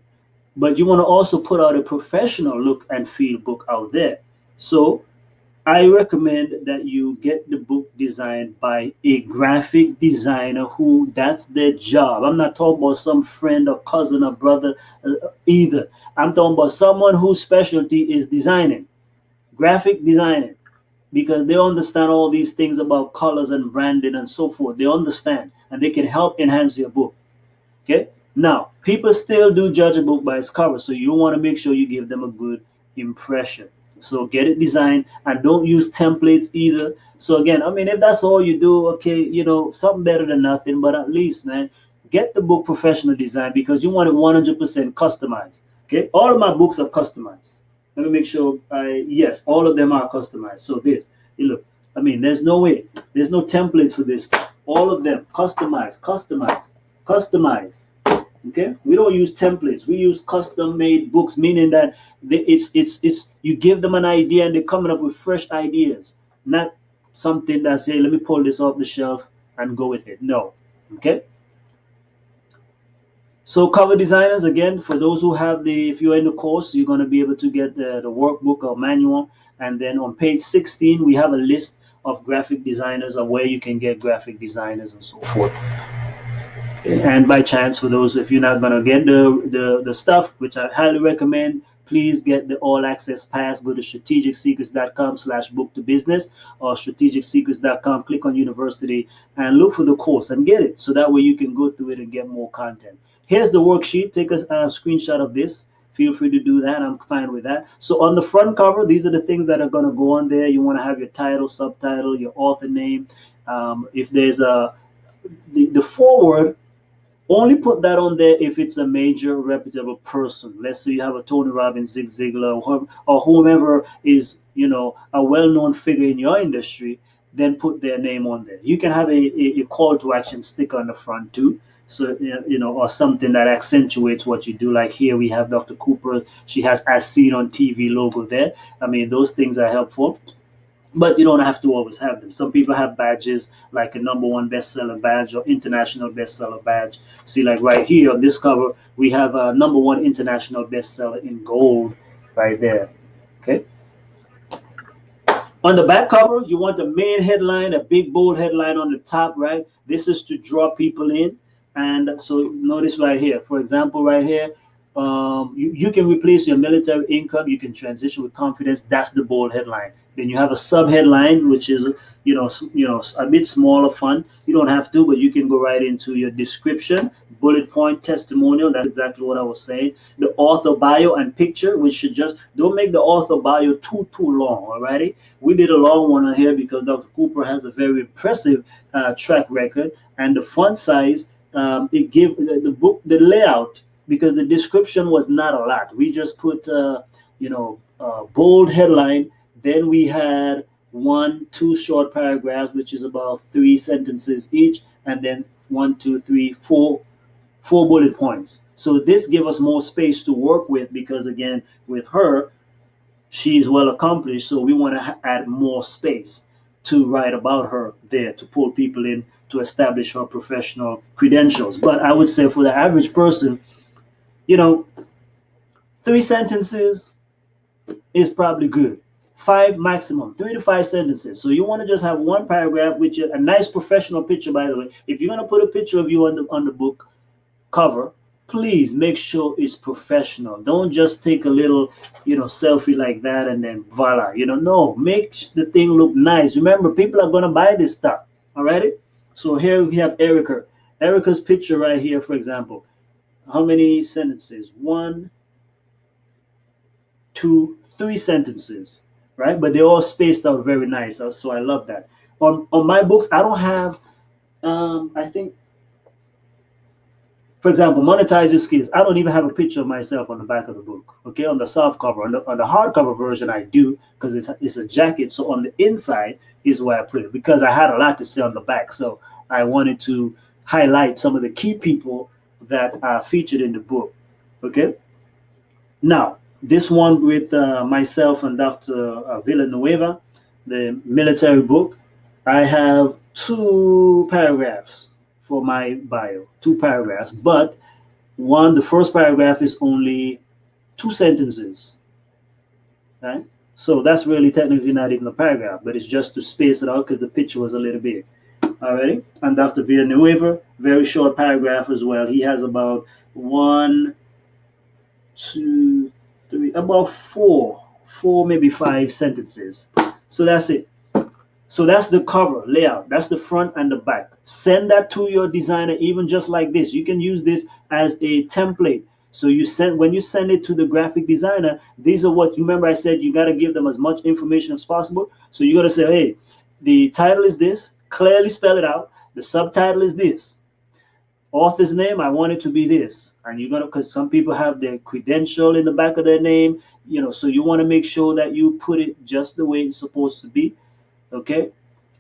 but you want to also put out a professional look and feel book out there. So I recommend that you get the book designed by a graphic designer who that's their job. I'm not talking about some friend or cousin or brother either. I'm talking about someone whose specialty is designing, graphic designing, because they understand all these things about colors and branding and so forth. They understand, and they can help enhance your book. Okay. Now, people still do judge a book by its cover, so you want to make sure you give them a good impression. So get it designed, and don't use templates either. So again, if that's all you do, okay, something better than nothing, but at least, man, get the book professional design because you want it 100% customized. Okay. All of my books are customized. Let me make sure yes, all of them are customized. So look, there's no way, there's no templates for this stuff. All of them customized. Okay, we don't use templates. We use custom-made books, meaning that it's you give them an idea and they're coming up with fresh ideas, not something that say, let me pull this off the shelf and go with it. No. Okay. So cover designers, again, for those who have the, if you're in the course, you're going to be able to get the workbook or manual. And then on page 16, we have a list of graphic designers and where you can get graphic designers and so forth. And by chance, for those, if you're not going to get the stuff, which I highly recommend, please get the all access pass. Go to strategicsecrets.com/book to business or strategicsecrets.com, click on university and look for the course and get it, so that way you can go through it and get more content. Here's the worksheet. Take a screenshot of this. Feel free to do that. I'm fine with that. So on the front cover, these are the things that are going to go on there. You want to have your title, subtitle, your author name. If there's the forward, only put that on there if it's a major reputable person. Let's say you have a Tony Robbins, Zig Ziglar, or whomever is, a well-known figure in your industry. Then put their name on there. You can have a call to action sticker on the front too. So, or something that accentuates what you do. Like here we have Dr. Cooper. She has "as seen on TV" logo there. I mean, those things are helpful, but you don't have to always have them. Some people have badges like a #1 bestseller badge or international bestseller badge. See, like right here on this cover, we have a #1 international bestseller in gold right there. Okay. On the back cover, you want the main headline, a big bold headline on the top, right? This is to draw people in. And so notice right here, for example, right here, you can replace your military income. You can transition with confidence. That's the bold headline. Then you have a sub headline, which is a bit smaller font. You don't have to, but you can go right into your description, bullet point, testimonial. That's exactly what I was saying. The author bio and picture, which should just don't make the author bio too long. Alrighty, we did a long one on here because Dr. Cooper has a very impressive track record, and the font size. It give the book the layout, because the description was not a lot. We just put bold headline. Then we had 2 short paragraphs, which is about 3 sentences each, and then 4 bullet points. So this gives us more space to work with, because again, with her, she's well accomplished, so we want to add more space to write about her there, to pull people in, to establish her professional credentials. But I would say for the average person, 3 sentences is probably good. 5 maximum, 3 to 5 sentences. So you want to just have 1 paragraph with a nice professional picture. By the way, if you're going to put a picture of you on the book cover, please make sure it's professional. Don't just take a little, selfie like that and then voila. No, make the thing look nice. Remember, people are going to buy this stuff. Alrighty. So here we have Erica. Erica's picture right here, for example. How many sentences? 1, 2, 3 sentences, right? But they're all spaced out very nice. So I love that. On my books, I don't have, I think, for example, monetize your skills. I don't even have a picture of myself on the back of the book. Okay, on the soft cover, on the hardcover version, I do, because it's a jacket. So on the inside is where I put it, because I had a lot to say on the back. So I wanted to highlight some of the key people that are featured in the book. Okay. Now this one with myself and Dr. Villanueva, the military book, I have 2 paragraphs for my bio, 2 paragraphs, but the first paragraph is only 2 sentences, right? So that's really technically not even a paragraph, but it's just to space it out because the picture was a little big. Alrighty, and Dr. Villanueva, very short paragraph as well. He has about 1, 2, 3, about 4, maybe 5 sentences. So that's it. So that's the cover layout. That's the front and the back. Send that to your designer, even just like this. You can use this as a template. So when you send it to the graphic designer, these are what you remember I said you got to give them as much information as possible. So you got to say, hey, the title is this, clearly spell it out. The subtitle is this. Author's name, I want it to be this. And you're gonna, because some people have their credential in the back of their name, so you want to make sure that you put it just the way it's supposed to be. Okay,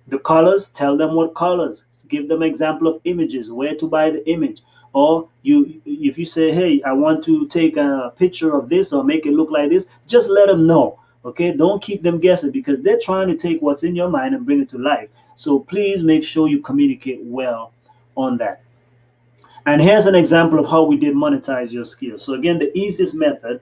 the colors, tell them what colors, give them example of images, where to buy the image, Or if you say, hey, I want to take a picture of this or make it look like this, just let them know. Okay, don't keep them guessing, because they're trying to take what's in your mind and bring it to life. So please make sure you communicate well on that. And here's an example of how we did monetize your skills. So again, the easiest method,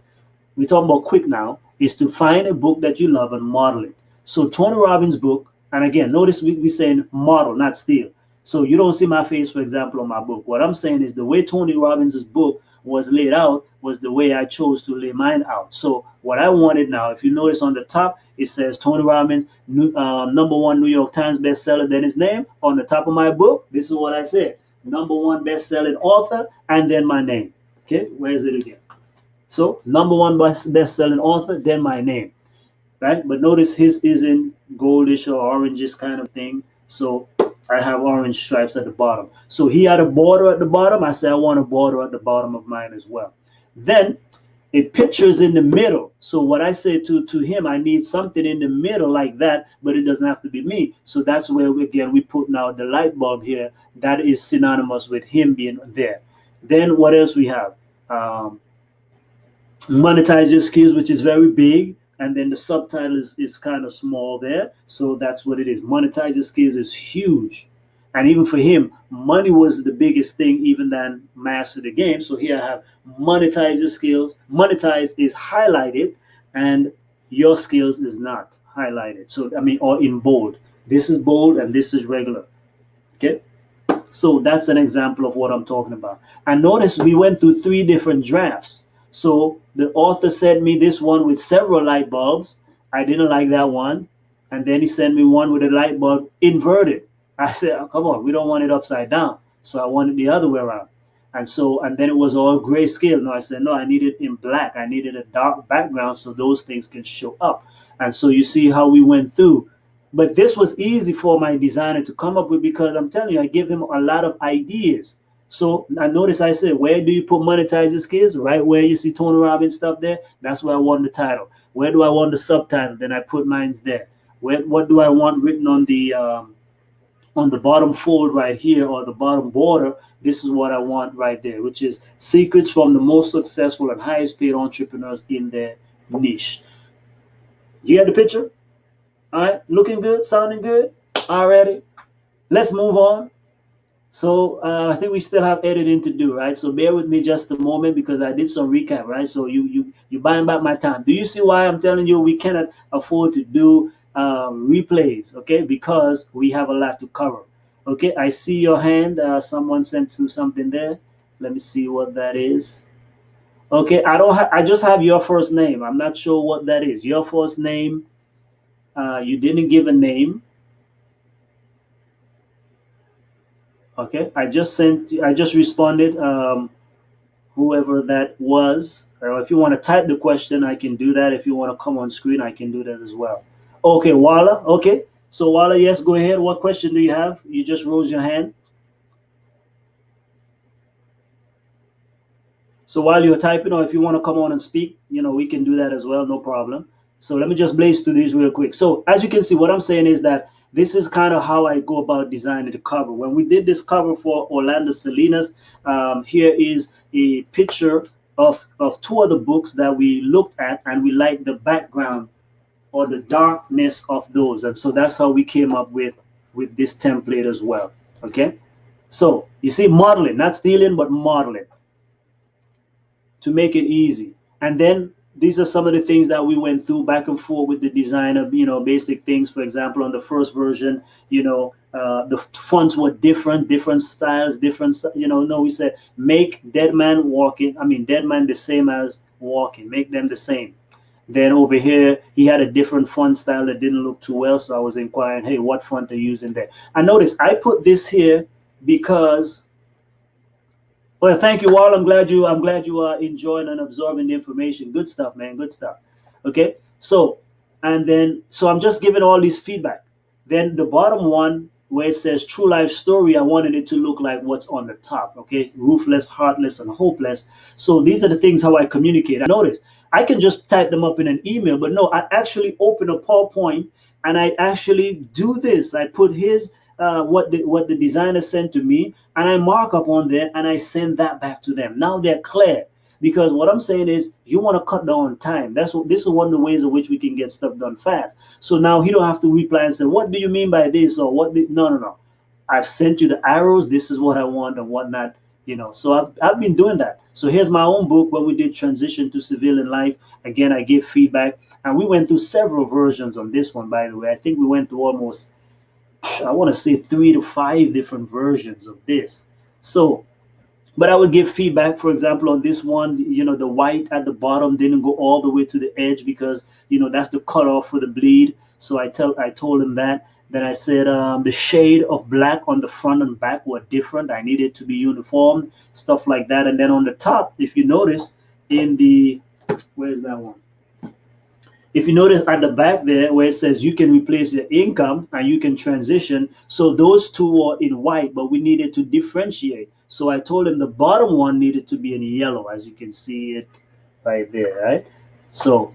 we talk about quick now, is to find a book that you love and model it. So Tony Robbins' book, and again, notice we saying model, not steal. So you don't see my face, for example, on my book. What I'm saying is the way Tony Robbins' book was laid out was the way I chose to lay mine out. So what I wanted now, if you notice on the top, it says Tony Robbins, #1 New York Times bestseller, then his name. On the top of my book, this is what I said: #1 best-selling author, and then my name. Okay, where is it again? So #1 best-selling author, then my name, right? But notice his is in goldish or orangish kind of thing. So I have orange stripes at the bottom. So he had a border at the bottom. I said I want a border at the bottom of mine as well. Then a picture's in the middle. So what I say to him, I need something in the middle like that, but it doesn't have to be me. So that's where again we put now the light bulb here. That is synonymous with him being there. Then what else we have? Monetize your skills, which is very big, and then the subtitle is kind of small there. So that's what it is. Monetize your skills is huge. And even for him, money was the biggest thing even than master the game. So here I have monetize your skills. Monetize is highlighted, and your skills is not highlighted. So I mean, or in bold. This is bold and this is regular. Okay. So that's an example of what I'm talking about. And notice we went through 3 different drafts. So the author sent me this one with several light bulbs. I didn't like that one. And then he sent me one with a light bulb inverted. I said, oh, come on, we don't want it upside down. So I wanted the other way around. And then it was all grayscale. No, I said, no, I need it in black. I needed a dark background so those things can show up. And so you see how we went through. But this was easy for my designer to come up with, because I'm telling you, I give him a lot of ideas. So I notice I said, where do you put monetize your skills? Right where you see Tony Robbins stuff there, that's where I want the title. Where do I want the subtitle? Then I put mine's there. What do I want written on the bottom fold right here, or the bottom border? This is what I want right there, which is secrets from the most successful and highest paid entrepreneurs in their niche. You get the picture? All right, looking good, sounding good. Already, let's move on. So I think we still have editing to do, right? So bear with me just a moment, because I did some recap, right? So you buying back my time. Do you see why I'm telling you we cannot afford to do replays? Okay, because we have a lot to cover. Okay, I see your hand. Someone sent to something there. Let me see what that is. Okay, I don't. I just have your first name. I'm not sure what that is. Your first name. You didn't give a name. Okay, I just responded. Whoever that was. Or if you want to type the question, I can do that. If you want to come on screen, I can do that as well. Okay, Walla. Okay, so Walla, yes, go ahead. What question do you have? You just rose your hand. So while you're typing, or if you want to come on and speak, we can do that as well, no problem. So let me just blaze through these real quick. So as you can see, what I'm saying is that this is kind of how I go about designing the cover. When we did this cover for Orlando Salinas, here is a picture of 2 of the books that we looked at, and we liked the background or the darkness of those. And so that's how we came up with this template as well. Okay. So you see, modeling, not stealing, but modeling, to make it easy. And then these are some of the things that we went through back and forth with the designer, basic things. For example, on the first version, the fonts were different styles, no, we said make dead man walking, dead man the same as walking, make them the same. Then over here, he had a different font style that didn't look too well. So I was inquiring, hey, what font are you using there? And notice I put this here because, well, thank you all. I'm glad you are enjoying and absorbing the information. Good stuff, man. Good stuff. Okay. So, and then, so I'm just giving all these feedback. Then the bottom one where it says true life story, I wanted it to look like what's on the top. Okay. Ruthless, heartless, and hopeless. So these are the things how I communicate. Notice I can just type them up in an email, but no, I actually open a PowerPoint and I actually do this. I put his what the designer sent to me, and I mark up on there and I send that back to them. Now they're clear. Because what I'm saying is, you want to cut down on time. That's what this is one of the ways in which we can get stuff done fast. So now he don't have to reply and say, "What do you mean by this?" or "What?" No, no, no. I've sent you the arrows. This is what I want and whatnot. So I've been doing that. So here's my own book when we did transition to civilian life. Again, I gave feedback, and we went through several versions on this one. By the way, I think we went through almost, I want to say, 3 to 5 different versions of this. So, but I would give feedback. For example, on this one, the white at the bottom didn't go all the way to the edge because that's the cutoff for the bleed. So I told him that. Then I said the shade of black on the front and back were different. I needed to be uniform, stuff like that. And then on the top, if you notice, in the where's that one? If you notice at the back there where it says you can replace your income and you can transition, so those two are in white, but we needed to differentiate. So I told him the bottom one needed to be in yellow, as you can see it right there, right? So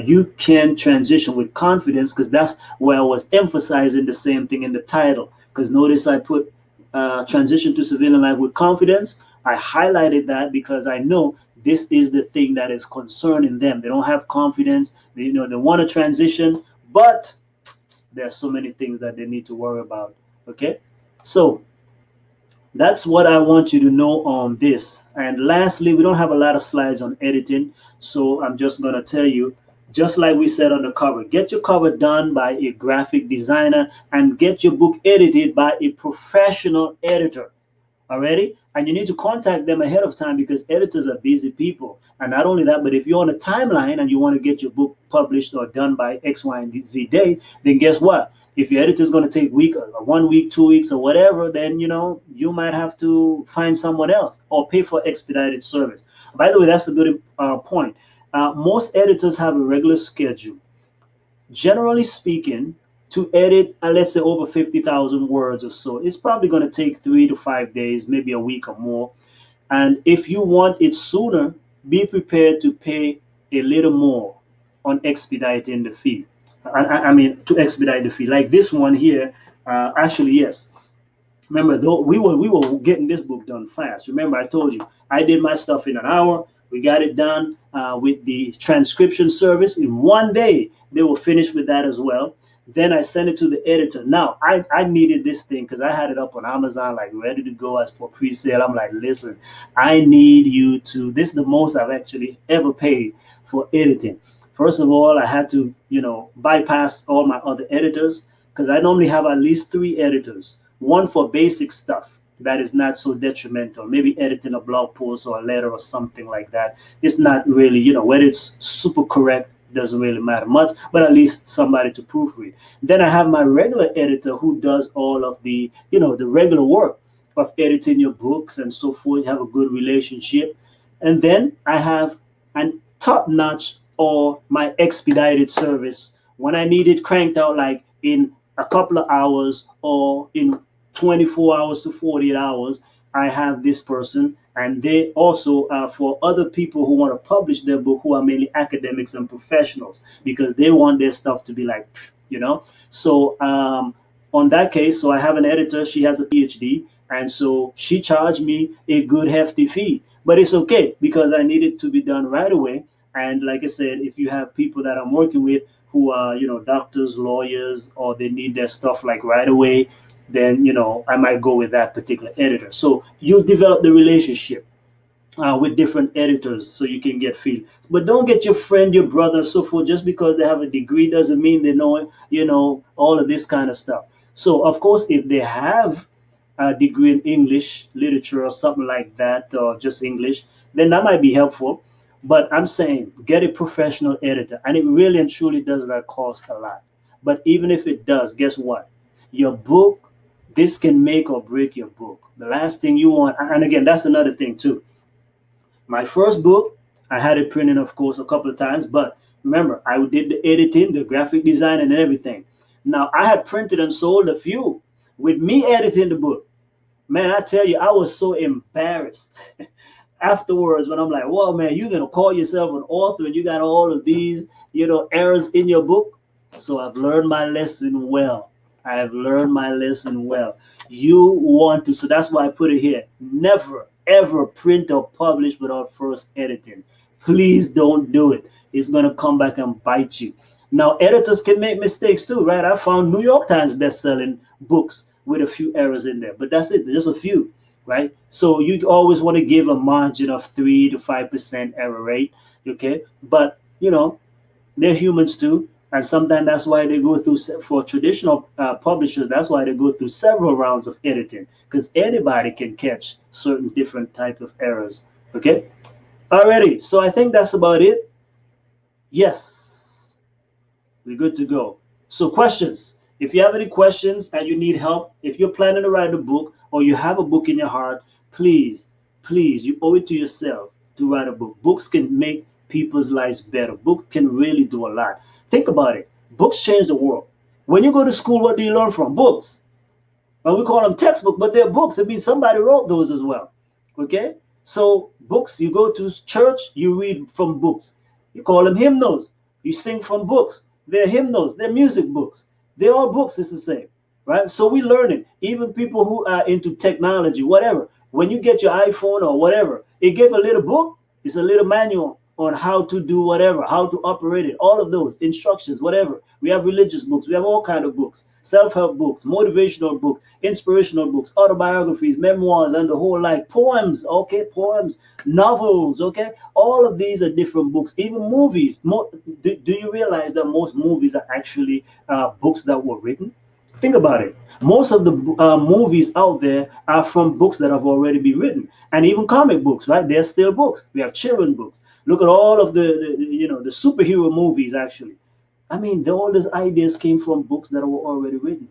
you can transition with confidence, because that's where I was emphasizing the same thing in the title. Because notice I put transition to civilian life with confidence. I highlighted that because I know this is the thing that is concerning them. They don't have confidence. They want to transition, but there's so many things that they need to worry about. Okay, so that's what I want you to know on this. And lastly, we don't have a lot of slides on editing, so I'm just going to tell you, just like we said on the cover, get your cover done by a graphic designer and get your book edited by a professional editor. Already, and you need to contact them ahead of time, because editors are busy people. And not only that, but if you're on a timeline and you want to get your book published or done by X, Y, and Z date, then guess what? If your editor is going to take week or 1 week, 2 weeks, or whatever, then you might have to find someone else or pay for expedited service. By the way, that's a good point. Most editors have a regular schedule. Generally speaking, to edit, let's say, over 50,000 words or so, it's probably going to take 3 to 5 days, maybe a week or more. And if you want it sooner, be prepared to pay a little more on expediting the fee. I mean, to expedite the fee. Like this one here, actually, yes. Remember, though, we were getting this book done fast. Remember, I told you I did my stuff in an hour. We got it done with the transcription service in 1 day. They were finished with that as well. Then I sent it to the editor. Now I needed this thing because I had it up on Amazon, like ready to go as for pre-sale. I'm like, listen, I need you to. This is the most I've actually ever paid for editing. First of all, I had to, bypass all my other editors, because I normally have at least 3 editors. One for basic stuff that is not so detrimental, maybe editing a blog post or a letter or something like that. It's not really, whether it's super correct doesn't really matter much, but at least somebody to proofread. Then I have my regular editor who does all of the regular work of editing your books and so forth. You have a good relationship. And then I have an top notch, or my expedited service, when I need it cranked out like in a couple of hours or in 24 hours to 48 hours. I have this person, and they also for other people who want to publish their book, who are mainly academics and professionals, because they want their stuff to be like, So on that case, so I have an editor. She has a PhD, and so she charged me a good hefty fee. But it's okay because I need it to be done right away. And like I said, if you have people that I'm working with who are, doctors, lawyers, or they need their stuff like right away, then I might go with that particular editor. So you develop the relationship with different editors so you can get feel. But don't get your friend, your brother, so forth, just because they have a degree doesn't mean they know, all of this kind of stuff. So of course, if they have a degree in English literature or something like that, or just English, then that might be helpful. But I'm saying get a professional editor, and it really and truly does not cost a lot. But even if it does, guess what? Your book, this can make or break your book. The last thing you want, and again, that's another thing too. My first book, I had it printed, of course, a couple of times, but remember, I did the editing, the graphic design, and everything. Now, I had printed and sold a few with me editing the book. Man, I tell you, I was so embarrassed afterwards when I'm like, whoa, man, you're going to call yourself an author and you got all of these, errors in your book. So I've learned my lesson well. I have learned my lesson well. You want to, so that's why I put it here. Never, ever print or publish without first editing. Please don't do it. It's going to come back and bite you. Now, editors can make mistakes too, right? I found New York Times best-selling books with a few errors in there, but that's it, just a few, right? So you always want to give a margin of 3 to 5% error rate, okay? But, they're humans too, and sometimes that's why they go through, for traditional publishers, that's why they go through several rounds of editing, because anybody can catch certain different type of errors, okay? Alrighty, so I think that's about it. Yes, we're good to go. So questions. If you have any questions and you need help, if you're planning to write a book or you have a book in your heart, please, please, you owe it to yourself to write a book. Books can make people's lives better. Book can really do a lot. Think about it. Books change the world. When you go to school, what do you learn from? Books. And we call them textbooks, but they're books. It means somebody wrote those as well. Okay? So books, you go to church, you read from books. You call them hymnals. You sing from books. They're hymnals. They're music books. They're all books. It's the same, right? So we learn it. Even people who are into technology, whatever. When you get your iPhone or whatever, it gave a little book. It's a little manual on how to do whatever, how to operate it. All of those instructions, whatever. We have religious books. We have all kind of books. Self-help books, motivational books, inspirational books, autobiographies, memoirs, and the whole like poems, okay, poems, novels, okay, all of these are different books. Even movies. Do you realize that most movies are actually books that were written? Think about it. Most of the movies out there are from books that have already been written, and even comic books, right? They're still books. We have children books. Look at all of the superhero movies. Actually, I mean, all these ideas came from books that were already written.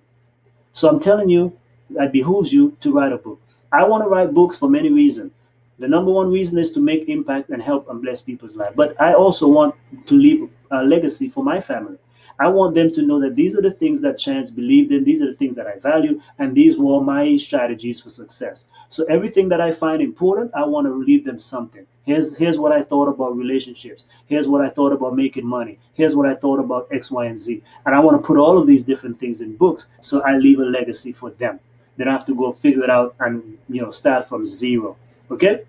So I'm telling you, it behooves you to write a book. I want to write books for many reasons. The number one reason is to make impact and help and bless people's life. But I also want to leave a legacy for my family. I want them to know that these are the things that Chance believed in. These are the things that I value, and these were my strategies for success. So everything that I find important, I want to leave them something. Here's what I thought about relationships. Here's what I thought about making money. Here's what I thought about X, Y, and Z. And I want to put all of these different things in books, so I leave a legacy for them. They don't have to go figure it out and start from zero. Okay.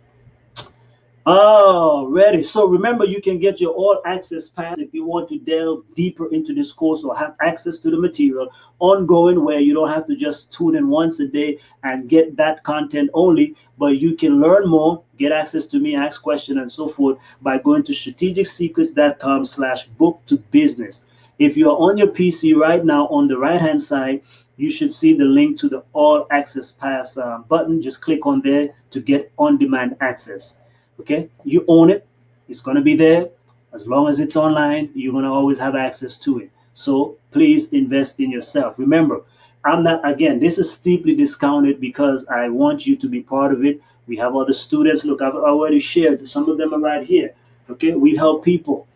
Oh, ready. So remember, you can get your all access pass if you want to delve deeper into this course or have access to the material ongoing, where you don't have to just tune in once a day and get that content only, but you can learn more, get access to me, ask questions, and so forth by going to strategicsecrets.com/book to business. If you're on your PC right now, on the right hand side, you should see the link to the all access pass button. Just click on there to get on demand access. Okay, you own it. It's going to be there. As long as it's online, you're going to always have access to it. So please invest in yourself. Remember, I'm not, again, this is steeply discounted because I want you to be part of it. We have other students. Look, I've already shared. Some of them are right here. Okay, we help people.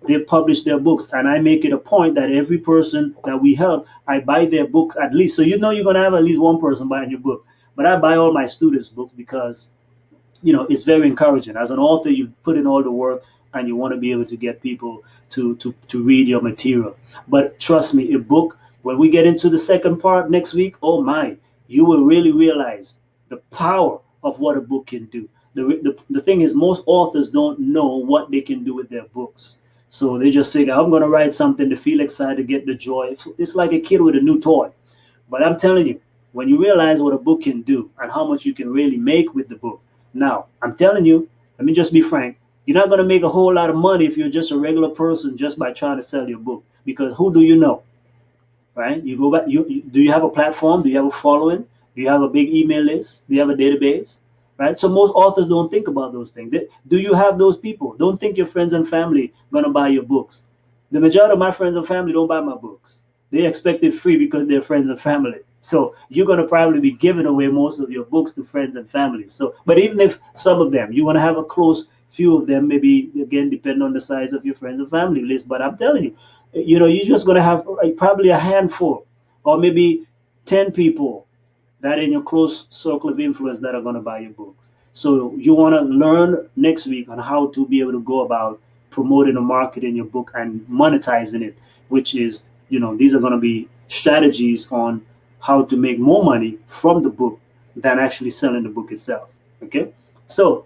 They publish their books, and I make it a point that every person that we help, I buy their books at least. So you're going to have at least one person buying your book. But I buy all my students' books because it's very encouraging. As an author, you put in all the work and you want to be able to get people to read your material. But trust me, a book, when we get into the second part next week, oh my, you will really realize the power of what a book can do. The thing is, most authors don't know what they can do with their books. So they just figure, I'm going to write something to feel excited, to get the joy. It's like a kid with a new toy. But I'm telling you, when you realize what a book can do and how much you can really make with the book, now, I'm telling you, let me just be frank. You're not going to make a whole lot of money if you're just a regular person just by trying to sell your book. Because who do you know, right? You go back. Do you have a platform? Do you have a following? Do you have a big email list? Do you have a database? Right? So most authors don't think about those things. Do you have those people? Don't think your friends and family going to buy your books. The majority of my friends and family don't buy my books. They expect it free because they're friends and family. So you're going to probably be giving away most of your books to friends and families. So, but even if some of them, you want to have a close few of them, maybe again, depending on the size of your friends and family list. But I'm telling you, you're just going to have probably a handful or maybe 10 people that in your close circle of influence that are going to buy your books. So you want to learn next week on how to be able to go about promoting and marketing your book and monetizing it, which is, these are going to be strategies on how to make more money from the book than actually selling the book itself. Okay, so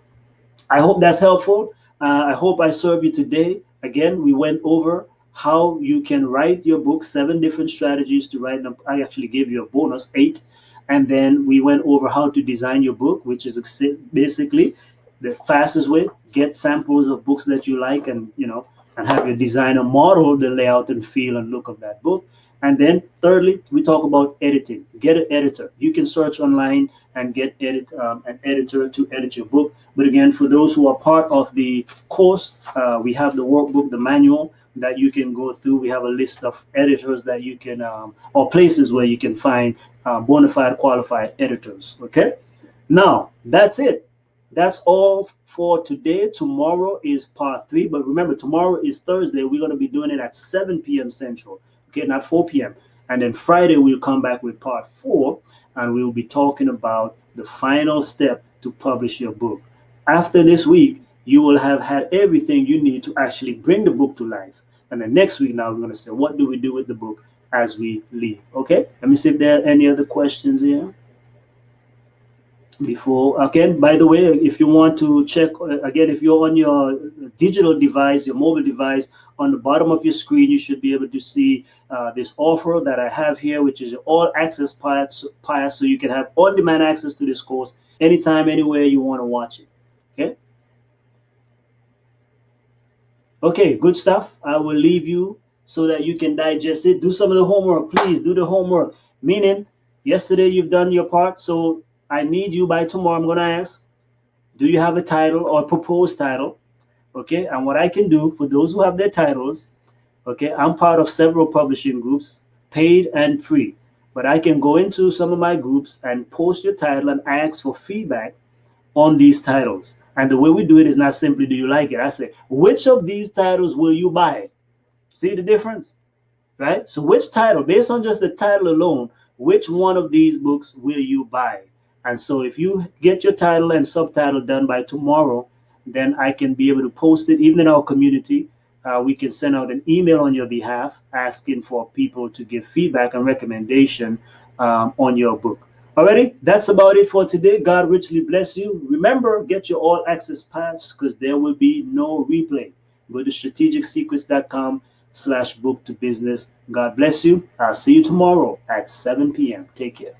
I hope that's helpful. I hope I served you today. Again, we went over how you can write your book, 7 different strategies to write them. I actually gave you a bonus, 8. And then we went over how to design your book, which is basically the fastest way. Get samples of books that you like, and and have your designer model the layout and feel and look of that book. And then thirdly, we talk about editing. Get an editor. You can search online and get an editor to edit your book. But again, for those who are part of the course, we have the workbook, the manual that you can go through. We have a list of editors that you can, or places where you can find bona fide qualified editors. Okay. Now, that's it. That's all for today. Tomorrow is part 3. But remember, tomorrow is Thursday. We're going to be doing it at 7 p.m. Central. Okay, not 4 p.m. And then Friday, we'll come back with part 4, and we'll be talking about the final step to publish your book. After this week, you will have had everything you need to actually bring the book to life. And then next week, now we're going to say, what do we do with the book as we leave? Okay, let me see if there are any other questions here before. Okay, by the way, if you want to check again, if you're on your digital device, your mobile device, on the bottom of your screen you should be able to see this offer that I have here, which is all access pass, so you can have on-demand access to this course anytime, anywhere you want to watch it. Okay, okay, good stuff. I will leave you so that you can digest it. Do some of the homework, please. Do the homework, meaning yesterday you've done your part, so I need you by tomorrow. I'm going to ask, do you have a title or a proposed title? Okay, and what I can do for those who have their titles, okay, I'm part of several publishing groups, paid and free, but I can go into some of my groups and post your title and ask for feedback on these titles. And the way we do it is not simply, do you like it? I say, which of these titles will you buy? See the difference, right? So which title, based on just the title alone, which one of these books will you buy? And so if you get your title and subtitle done by tomorrow, then I can be able to post it even in our community. We can send out an email on your behalf asking for people to give feedback and recommendation on your book. Alrighty, that's about it for today. God richly bless you. Remember, get your all access pass because there will be no replay. Go to strategicsecrets.com/book to business. God bless you. I'll see you tomorrow at 7 p.m. Take care.